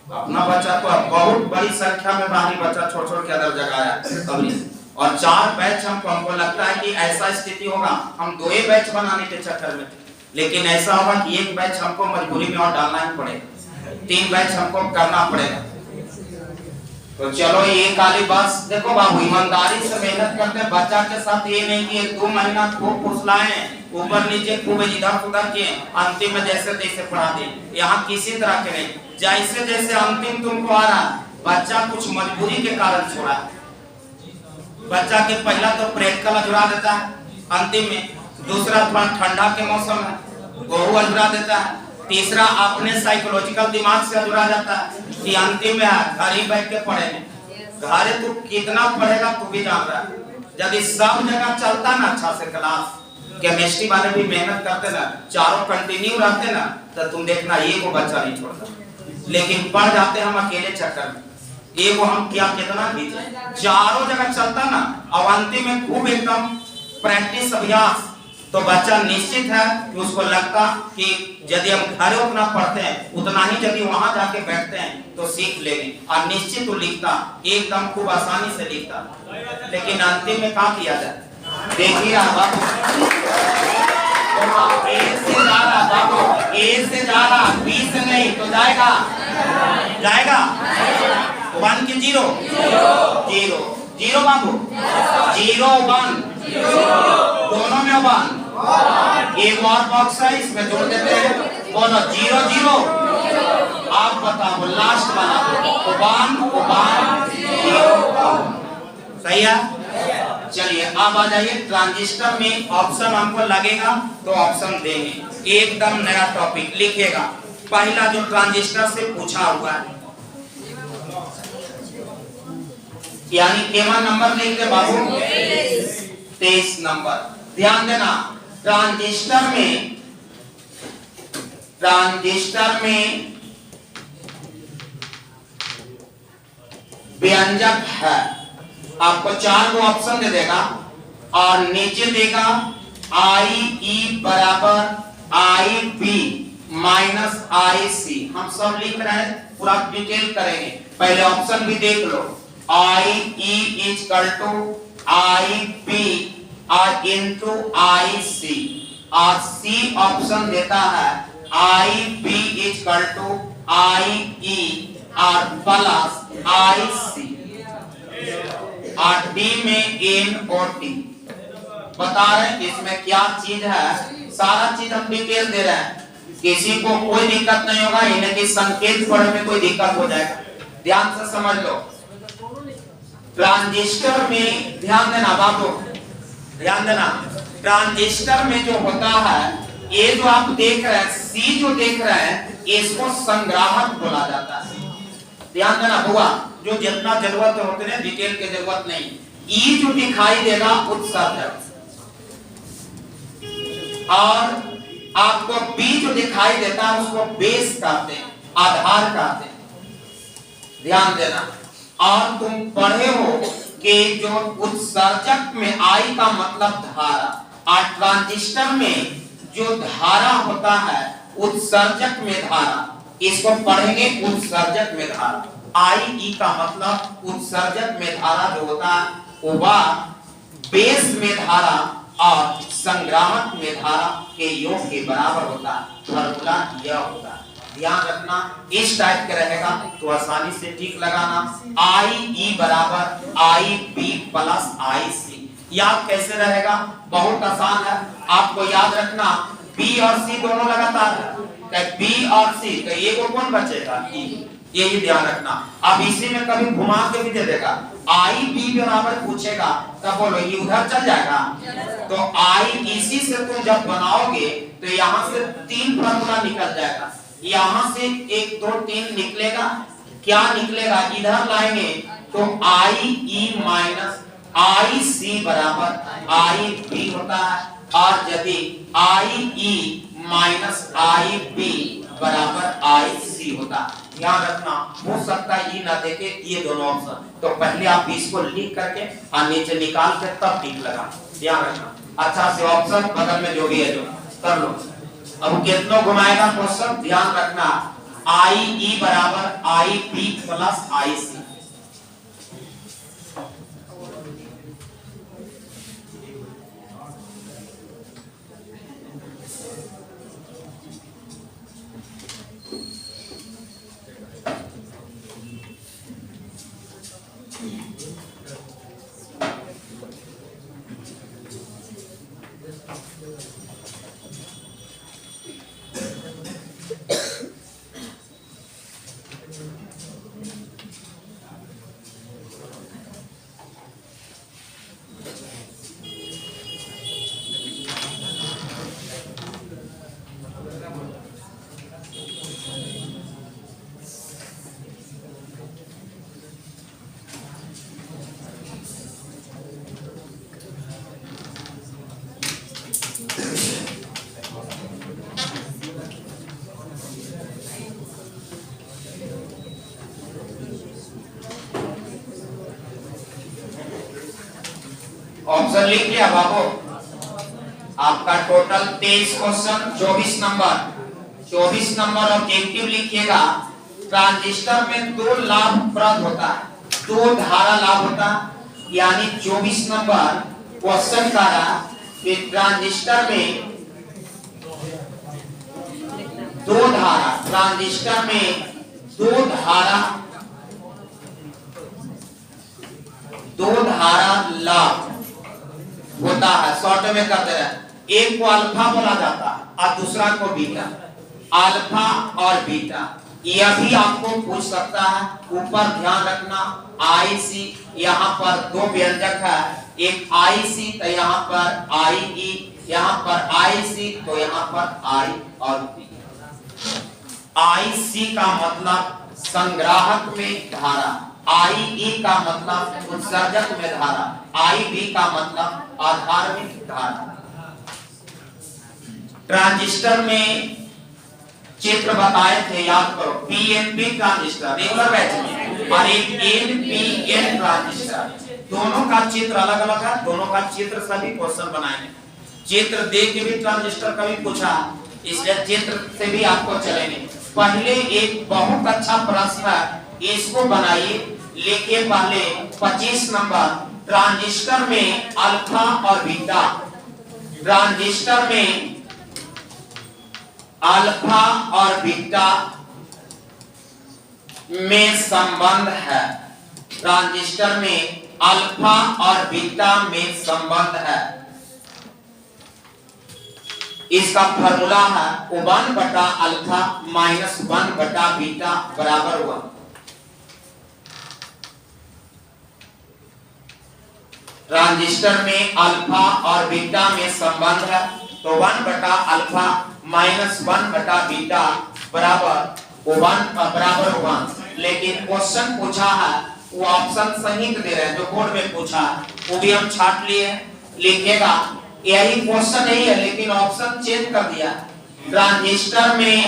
अपना बच्चा, तो बहुत बड़ी संख्या में बाहरी बच्चा छोड़ छोड़ के अदर जगह है। और 4 बैच हमको लगता है कि ऐसा स्थिति होगा, हम 2 बैच बनाने के चक्कर में, लेकिन ऐसा होगा कि 1 बैच हमको मजबूरी में और डालना ही पड़ेगा, 3 बैच हमको करना पड़ेगा। तो चलो ये काली बस देखो बाबू, ईमानदारी से मेहनत करते बच्चा के साथ, ये नहीं कि 1-2 महीना खूब फुसलाएं, ऊपर नीचे खूब इधर उधर किए, अंतिम में जैसे तैसे पढ़ा दे। यहाँ किसी तरह के नहीं, जैसे जैसे अंतिम तुमको आ रहा, बच्चा कुछ मजबूरी के कारण छोड़ा। बच्चा के पहला तो प्रैक्टिकल अधूरा देता है अंतिम में, दूसरा थोड़ा ठंडा के मौसम है वो अधूरा देता है, तीसरा अपने साइकोलॉजिकल दिमाग से अधूरा जाता है कि अंतिम में घर ही बैठ के पढ़ेंगे। घरे तू कितना पढ़ेगा तू भी जान रहा है। यदि सब जगह चलता ना अच्छा से क्लास, केमिस्ट्री वाले भी मेहनत करते ना, चारों कंटिन्यू रहते ना, तो तुम देखना ये को बच्चा नहीं छोड़ता। लेकिन पढ़ जाते हम अकेले चक्कर में, एक वो हम क्या कितना भी चारों जगह चलता ना, और अंतिम में खूब एकदम प्रैक्टिस अभ्यास, तो बच्चा निश्चित है कि उसको लगता कि यदि हम घर उतना पढ़ते हैं उतना ही यदि वहां जाके बैठते हैं तो सीख लेंगे, और निश्चित वो लिखता एकदम खूब आसानी से लिखता। लेकिन अंतिम में क्या किया जाए, देखिए ए से जा रहा बाबू, ए से जा रहा, बी से नहीं तो जाएगा, जाएगा 1 की 0 0 0 बाबू 0 1 दोनों में 1 एक और बॉक्स है इसमें जोड़ देते हैं बोलो 0 0 आप बताओ लास्ट वाला 1 0 सही है। चलिए अब आ जाइए ट्रांजिस्टर में ऑप्शन हमको लगेगा तो ऑप्शन देंगे एकदम नया टॉपिक लिखिएगा पहला जो ट्रांजिस्टर से पूछा हुआ है यानी केवल नंबर लिख दे बाबू 23 नंबर। ध्यान देना ट्रांजिस्टर में व्यंजक है आपको 4 को ऑप्शन दे देगा और नीचे देगा आई ई बराबर आई बी माइनस आई सी। हम सब लिख रहे हैं पूरा डिटेल करेंगे पहले ऑप्शन भी देख लो I E equal to I B और इनटू आई सी और सी ऑप्शन देता है I B equal to I E और प्लस आई सी और डी में एन और टी बता रहे हैं इसमें क्या चीज है सारा चीज हम डिटेल दे रहे हैं किसी को कोई दिक्कत नहीं होगा इन्हें कि संकेत पढ़ने में कोई दिक्कत हो जाएगा ध्यान से समझ लो। ट्रांजिस्टर में ध्यान देना बाबू ध्यान देना ट्रांजिस्टर में जो होता है ये जो आप देख रहे हैं सी जो देख रहे हैं इसको संग्राहक बोला जाता है। ध्यान देना हुआ जो जितना जरूरत है उतने डिटेल की जरूरत नहीं। ई जो दिखाई देगा उत्सर्जक और आपको बी जो दिखाई देता है उसको बेस कहते हैं आधार कहते हैं। ध्यान देना और तुम पढ़े हो कि जो उत्सर्जक में आई का मतलब धारा और ट्रांजिस्टर में जो धारा होता है उत्सर्जक में धारा इसको पढ़ेंगे उत्सर्जक में धारा। आई ई का मतलब उत्सर्जक में धारा जो होता है वो बेस में धारा और संग्राहक में धारा के योग के बराबर होता है। फॉर्मूला यह होता है ध्यान रखना इस टाइप का रहेगा तो आसानी से ठीक लगाना आई ई बराबर आई बी प्लस आई सी। याद कैसे रहेगा बहुत आसान है आपको याद रखना बी और सी दोनों लगातार है बी और सी तो ये को कौन बचेगा ई यही ध्यान रखना। अब इसी में कभी घुमा के भी दे देगा आई बी बराबर पूछेगा तब बोलो ये उधर चल जाएगा तो आई इसी से तुम जब बनाओगे तो यहाँ से 3 फॉर्मूला निकल जाएगा यहाँ से 1 2 3 निकलेगा क्या निकलेगा इधर लाएंगे तो आई ई माइनस आई सी बराबर आई बी होता है और यदि आई ई माइनस आई बी बराबर आई सी होता है। ध्यान रखना हो सकता है ये ना देखे ये दोनों ऑप्शन तो पहले आप इसको लिख करके और नीचे निकाल के तब टिक लगा ध्यान रखना अच्छा से ऑप्शन बगल में जो भी है जो कर लो। अब कितना घुमाएगा क्वेश्चन ध्यान रखना आई ई बराबर आई बी प्लस आई सी। ऑप्शन लिख लिया बाबू आपका टोटल 23 क्वेश्चन 24 नंबर ऑब्जेक्टिव लिखिएगा। ट्रांजिस्टर में 2 लाभप्रद होता है 2 धारा लाभ होता है यानी 24 नंबर क्वेश्चन का रहा कि ट्रांजिस्टर में 2 धारा ट्रांजिस्टर में 2 धारा दो धारा लाभ होता है, शॉर्ट में कर दे रहे हैं। एक को अल्फा बोला जाता है और दूसरा को बीटा, अल्फा और बीटा। यह भी आपको पूछ सकता है। ऊपर ध्यान रखना IC, यहाँ पर दो व्यंजक है, एक IC तो यहाँ पर IE, यहाँ पर IC तो यहाँ पर I और B। IC का मतलब संग्राहक में धारा, IE का मतलब उत्सर्जक में धारा, IB का मतलब आधार में धारा। ट्रांजिस्टर में चित्र बताए थे, याद करो। PNP ट्रांजिस्टर रेगुलर बैच में, और एक NPN ट्रांजिस्टर, दोनों का चित्र अलग अलग है। दोनों का चित्र सभी क्वेश्चन बनाए, चित्र दे के भी ट्रांजिस्टर कभी पूछा, इसलिए चित्र से भी आपको चलेंगे। पहले एक बहुत अच्छा प्रश्न है, इसको बनाइए, लिखिए पहले 25 नंबर। ट्रांजिस्टर में अल्फा और बीटा, ट्रांजिस्टर में अल्फा और बीटा में संबंध है, ट्रांजिस्टर में अल्फा और बीटा में संबंध है। इसका फॉर्मूला है 1 बटा अल्फा माइनस 1 बटा बीटा बराबर हुआ। ट्रांजिस्टर में अल्फा और बीटा में संबंध है, तो 1 बटा अल्फा माइनस 1 बटा बीटा बराबर 1। लेकिन क्वेश्चन पूछा है वो ऑप्शन सही दे रहे हैं, जो बोर्ड में पूछा है वो भी हम छाट लिए, लिखेगा यही क्वेश्चन नहीं है, लेकिन ऑप्शन चेंज कर दिया। ट्रांजिस्टर में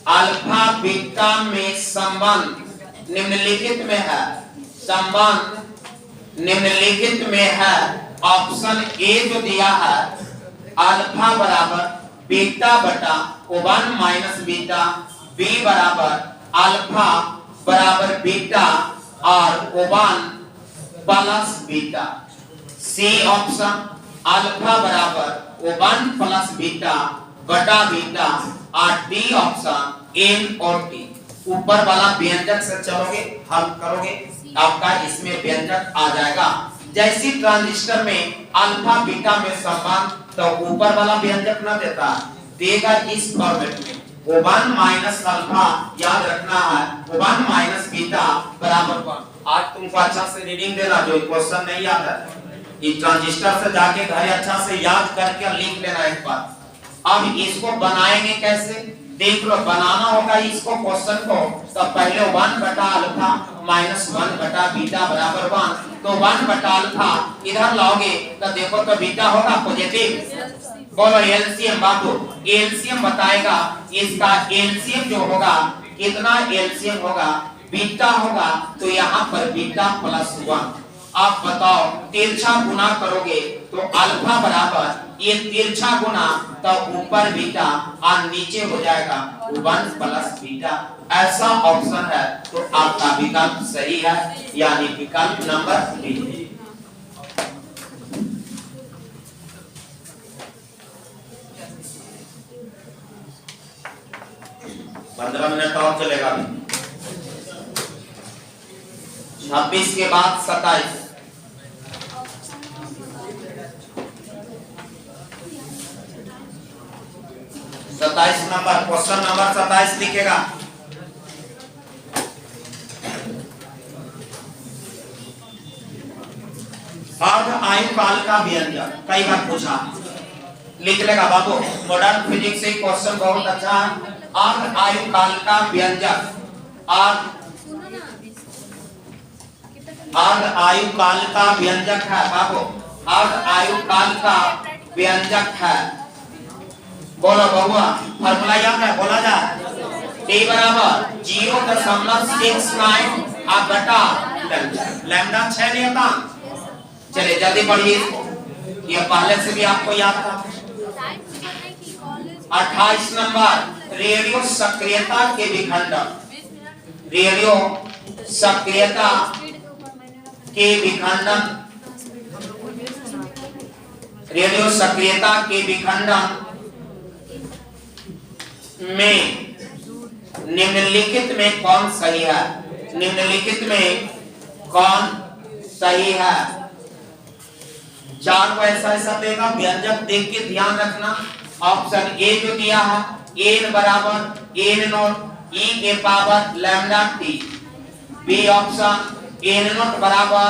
अल्फा बीटा में संबंध निम्नलिखित में है, संबंध निम्नलिखित में है। ऑप्शन ए जो दिया है, अल्फा बराबर बीटा बटा 1 माइनस बीटा, बी बराबर अल्फा बराबर बीटा और 1 plus beta. C option alpha बराबर 1 प्लस बीटा बटा बीटा, और डी ऑप्शन एन और टी। ऊपर वाला व्यंजक से चलोगे, हल करोगे, आपका इसमें व्यंजक आ जाएगा। जैसी ट्रांजिस्टर में अल्फा बीटा में संबंध, तो ऊपर वाला व्यंजक ना देता, देगा इस फॉर्मेट में 1 माइनस अल्फा, याद रखना है 1 माइनस बीटा बराबर 1। आज तुमको अच्छा से रीडिंग देना, जो क्वेश्चन नहीं याद है इस ट्रांजिस्टर से जाके घर अच्छा से याद करके लिख लेना एक बार। अब इसको बनाएंगे कैसे, देख लो। बनाना होगा इसको क्वेश्चन को, तो पहले 1 बटा अल्फा माइनस 1 बटा बीटा बराबर 1, तो 1 बटा अल्फा इधर लाओगे तो देखो तो बीटा होगा पॉजिटिव। बोलो एलसीएम बाबू, एलसीएम बताएगा। इसका एलसीएम जो होगा, कितना एलसीएम होगा, बीटा होगा, तो यहाँ पर बीटा प्लस 1। आप बताओ तिरछा गुना करोगे तो अल्फा बराबर ये तिरछा गुना, तो ऊपर बीटा और नीचे हो जाएगा 1 प्लस बीटा। ऐसा ऑप्शन है, तो आपका विकल्प सही है, यानी विकल्प नंबर बी। 15 मिनट और चलेगा। 26 के बाद 27। 27 नंबर, क्वेश्चन नंबर 27 लिखेगा। अर्ध आयु काल का व्यंजक, कई बार पूछा, लिख लेगा बाबू। मॉडर्न फिजिक्स से क्वेश्चन बहुत अच्छा है। अर्ध आयु काल का व्यंजक, अर्ध आयु काल का व्यंजक है बाबू, अर्ध आयु काल का व्यंजक है। बोलो बबुआ, फॉर्मूला याद है, बोला जाए। टी बराबर 0.69 बटा लैम्डा 6 नहीं होता। चलिए जल्दी पढ़िए, ये पहले से भी आपको याद था। 28 नंबर, रेडियो सक्रियता के विखंडन, रेडियो सक्रियता के विखंडन, रेडियो सक्रियता के विखंडन में निम्नलिखित में कौन सही है। निम्नलिखित में कौन सही है? चार को ऐसा ऐसा देगा, व्यंजक देख के ध्यान रखना। ऑप्शन ए जो दिया है n बराबर n नॉट e के power lambda t, B option n naught बराबर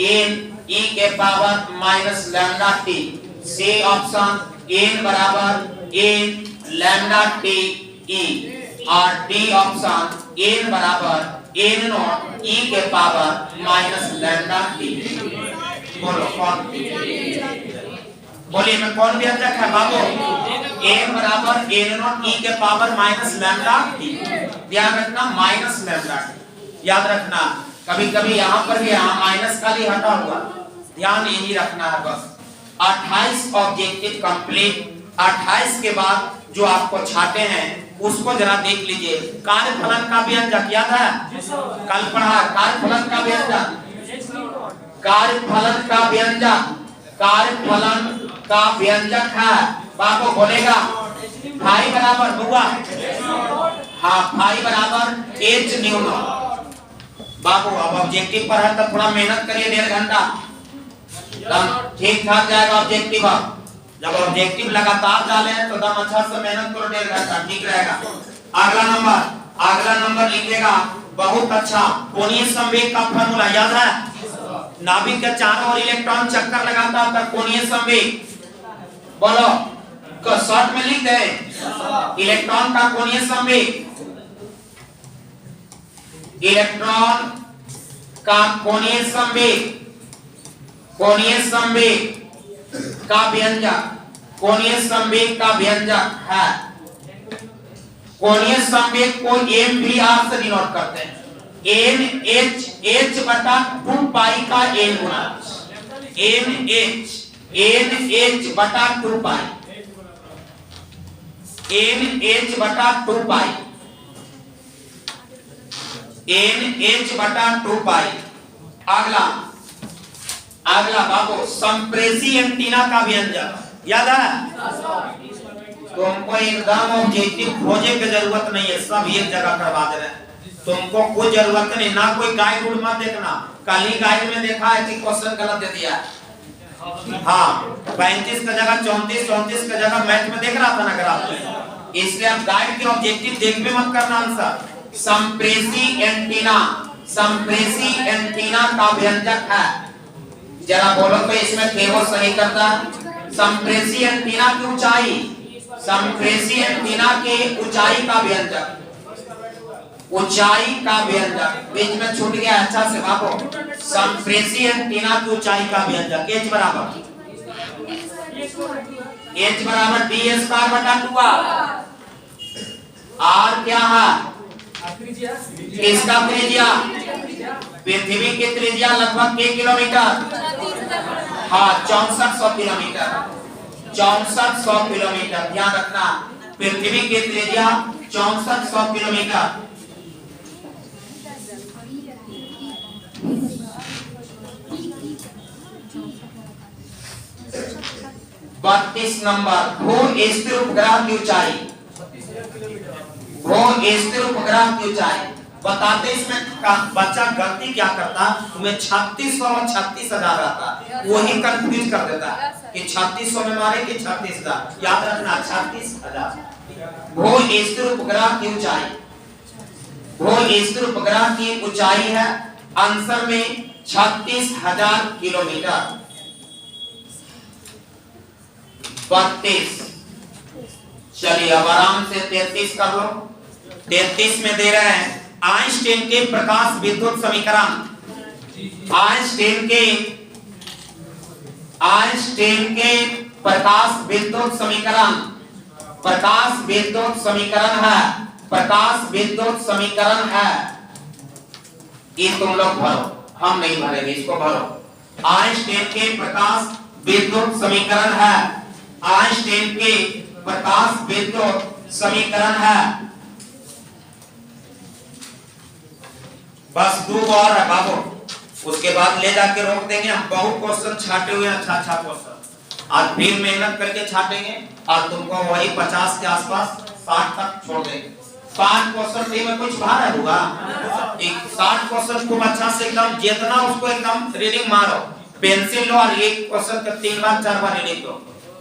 n e के power minus lambda t, C option n बराबर n लैम्डा t e, और डी ऑप्शन n बराबर n नॉट e के पावर माइनस लैम्डा t। बोलो कौन? बोलिए मैं कौन व्यंजक है बाबू? n बराबर n नॉट e के पावर माइनस लैम्डा t। ध्यान रखना माइनस लैम्डा t, याद रखना। कभी कभी यहाँ पर भी यहाँ माइनस खाली हटा हुआ, ध्यान यही रखना है बस। 28 ऑब्जेक्टिव कंप्लीट। 28 के बाद जो आपको छाटे हैं उसको जरा देख लीजिए। कार्यफलन का व्यंजक याद है? कल पढ़ा कार्यफलन का व्यंजक। कार्यफलन का व्यंजक, कार्यफलन का व्यंजक है बाबू बोलेगा फाई बराबर बुआ, हाँ फाई बराबर एच न्यू नॉट। बाबू अब ऑब्जेक्टिव पर है तो थोड़ा मेहनत करिए, 1.5 घंटा ठीक ठाक जाएगा ऑब्जेक्टिव। जब ऑब्जेक्टिव लगातार डाले तो दम अच्छा से मेहनत करो, 1.5 घंटा ठीक रहेगा। अगला नंबर लिखेगा बहुत अच्छा। कोणीय संवेग का फार्मूला याद है? नाभिक के चारों ओर इलेक्ट्रॉन चक्कर लगाता है कोणीय संवेग। बोलो को शॉर्ट में लिख दे इलेक्ट्रॉन का कोणीय संवेग। इलेक्ट्रॉन का कोणीय संवेग, कोणीय संवेग का व्यंजक, कोणीय संवेग का व्यंजक है। कोणीय संवेग को m भी r से डिनोट करते हैं। n h बटा 2 पाई का n गुना n h बटा 2 पाई, n h बटा 2 पाई, n h बटा 2 पाई। अगला बाबू संप्रेषी एंटीना का व्यंजक याद है? तुमको एकदम ऑब्जेक्टिव खोजे की जरूरत नहीं है, सब एक जगह करवा दे रहे हैं। तुमको कोई जरूरत नहीं, ना कोई गाइड उड़ मत देखना। कल ही गाइड में देखा है कि क्वेश्चन गलत दे दिया। हाँ 35 का जगह 34, 34 का जगह मैथ में देख रहा था ना ग्राफ में, इसलिए आप गाइड के ऑब्जेक्टिव देख भी मत करना आंसर। संप्रेषी एंटीना, संप्रेषी एंटीना का व्यंजक है, जरा बोलो तो इसमें केवल सही करता। संप्रेषी एंटीना की ऊंचाई, संप्रेषी एंटीना की ऊंचाई का व्यंजक, ऊंचाई का व्यंजक बीच में छूट गया अच्छा से बाबू। संप्रेषी एंटीना की ऊंचाई का व्यंजक h बराबर d स्क्वायर बटा 2r। r क्या है? किसका त्रिज्या? पृथ्वी की त्रिज्या लगभग k किलोमीटर, हाँ 6400 किलोमीटर, 6400 किलोमीटर। ध्यान रखना पृथ्वी की त्रिज्या 6400 किलोमीटर। नंबर भू स्थिर उपग्रह की ऊंचाई, भू स्थिर उपग्रह की ऊंचाई बताते। इसमें बच्चा गलती क्या करता, तुम्हें 3600 और 36,000 आता, वही कंफ्यूज कर देता कि 3600 में मारे कि 36,000। याद रखना 36,000। भू स्थिर उपग्रह की ऊंचाई, भू स्थिर उपग्रह की ऊंचाई है आंसर में 36,000 किलोमीटर। 32। चलिए अब आराम से 33 कर लो। 33 में दे रहे हैं आइंस्टीन के प्रकाश विद्युत समीकरण, आइंस्टीन के प्रकाश विद्युत समीकरण, प्रकाश विद्युत समीकरण है, प्रकाश विद्युत समीकरण है। ये तुम लोग भरो, हम नहीं भरेंगे, इसको भरो। आइंस्टीन के प्रकाश विद्युत समीकरण है, आइंस्टीन के प्रकाश विद्युत समीकरण है। बस 2 और है बाबू, उसके बाद ले जाके रोक देंगे। हम बहुत क्वेश्चन छाटे हुए, अच्छा अच्छा क्वेश्चन आज फिर मेहनत करके छाटेंगे और तुमको वही 50 के आसपास 60 तक छोड़ देंगे। 60 क्वेश्चन में कुछ भार होगा। 60 क्वेश्चन खूब अच्छा से एकदम जितना उसको एकदम रीडिंग मारो, पेंसिल लो और एक क्वेश्चन का 3 बार 4 बार रीडिंग लो।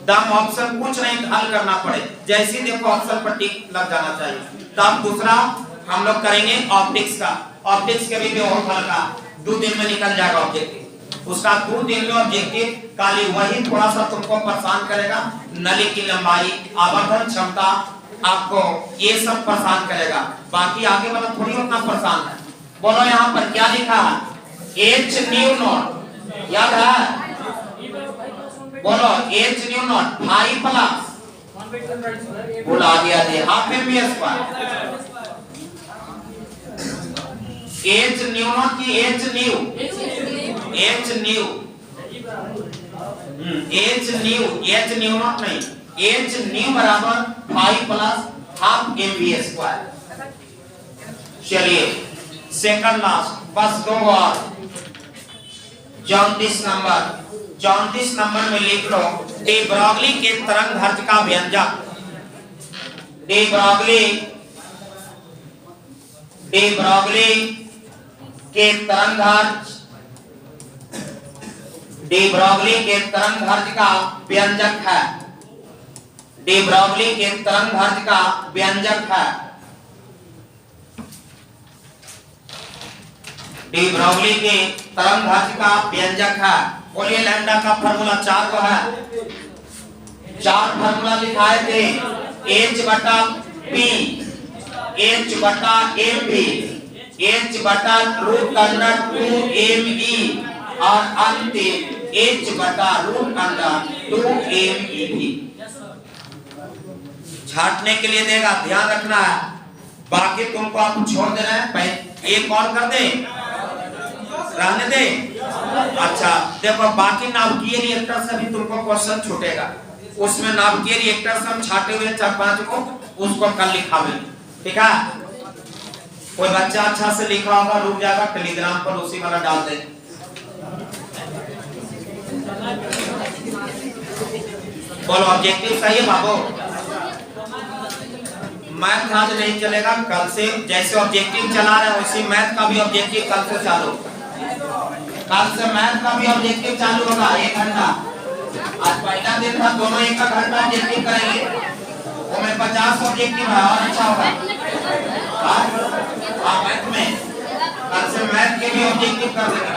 दम ऑप्शन कुछ नहीं हल करना पड़े, जैसे ही देखो ऑप्शन पर टिक लग जाना चाहिए। तब दूसरा हम लोग करेंगे ऑप्टिक्स का। ऑप्टिक्स के भी बहुत हल्का 2 दिन में निकल जाएगा ऑब्जेक्टिव। उसका 2 दिन में ऑब्जेक्टिव खाली वही थोड़ा सा तुमको परेशान करेगा, नली की लंबाई, आवर्धन क्षमता, आपको ये सब परेशान करेगा, बाकी आगे वाला थोड़ी उतना परेशान है। बोलो यहाँ पर क्या लिखा है? H न्यू नॉट, याद है? बोलो H न्यू नॉट 5 प्लस बुला दिया दे half m square. H nu naught की H nu, H nu, H nu naught नहीं, H न्यू बराबर 5 प्लस हाफ एम स्क्वायर। चलिए सेकंड लास्ट, बस 2 और। 34 नंबर में लिख लो डी ब्रॉगली के तरंग दैर्ध्य का व्यंजक। डी ब्रॉगली के तरंग दैर्ध्य, डी ब्रॉगली के तरंग दैर्ध्य का व्यंजक है। डी ब्रॉगली के तरंग दैर्ध्य का व्यंजक है। डी ब्रॉगली के तरंग दैर्ध्य का व्यंजक है। बोलिए लैम्डा का फार्मूला 4 को है, 4 फार्मूला लिखाए थे। H बटा P, H बटा MP, H बटा रूट अंडर 2ME और अंतिम H बटा रूट अंडर 2MEV। छाटने के लिए देगा, ध्यान रखना है, बाकी तुमको आप छोड़ देना है। एक और कर दे, रहने दे। अच्छा देखो बाकी नाभिकीय रिएक्टर से भी तुमको क्वेश्चन छूटेगा, उसमें नाभिकीय रिएक्टर से हम छाटे हुए 4-5 को उसको कल लिखावे, ठीक है? कोई बच्चा अच्छा से लिखा होगा रुक जाएगा, टेलीग्राम पर उसी वाला डाल दे। बोलो ऑब्जेक्टिव सही है बाबू? मैथ आज नहीं चलेगा, कल से जैसे ऑब्जेक्टिव चला रहे हैं उसी मैथ का भी ऑब्जेक्टिव कल से चालू। कल से मैथ का भी ऑब्जेक्टिव चालू होगा 1 घंटा। आज पहला दिन था, दोनों 1 घंटा ऑब्जेक्टिव करेंगे, वो में 50 ऑब्जेक्टिव है और अच्छा होगा। मैथ में कल से मैथ के भी ऑब्जेक्टिव कर देंगे।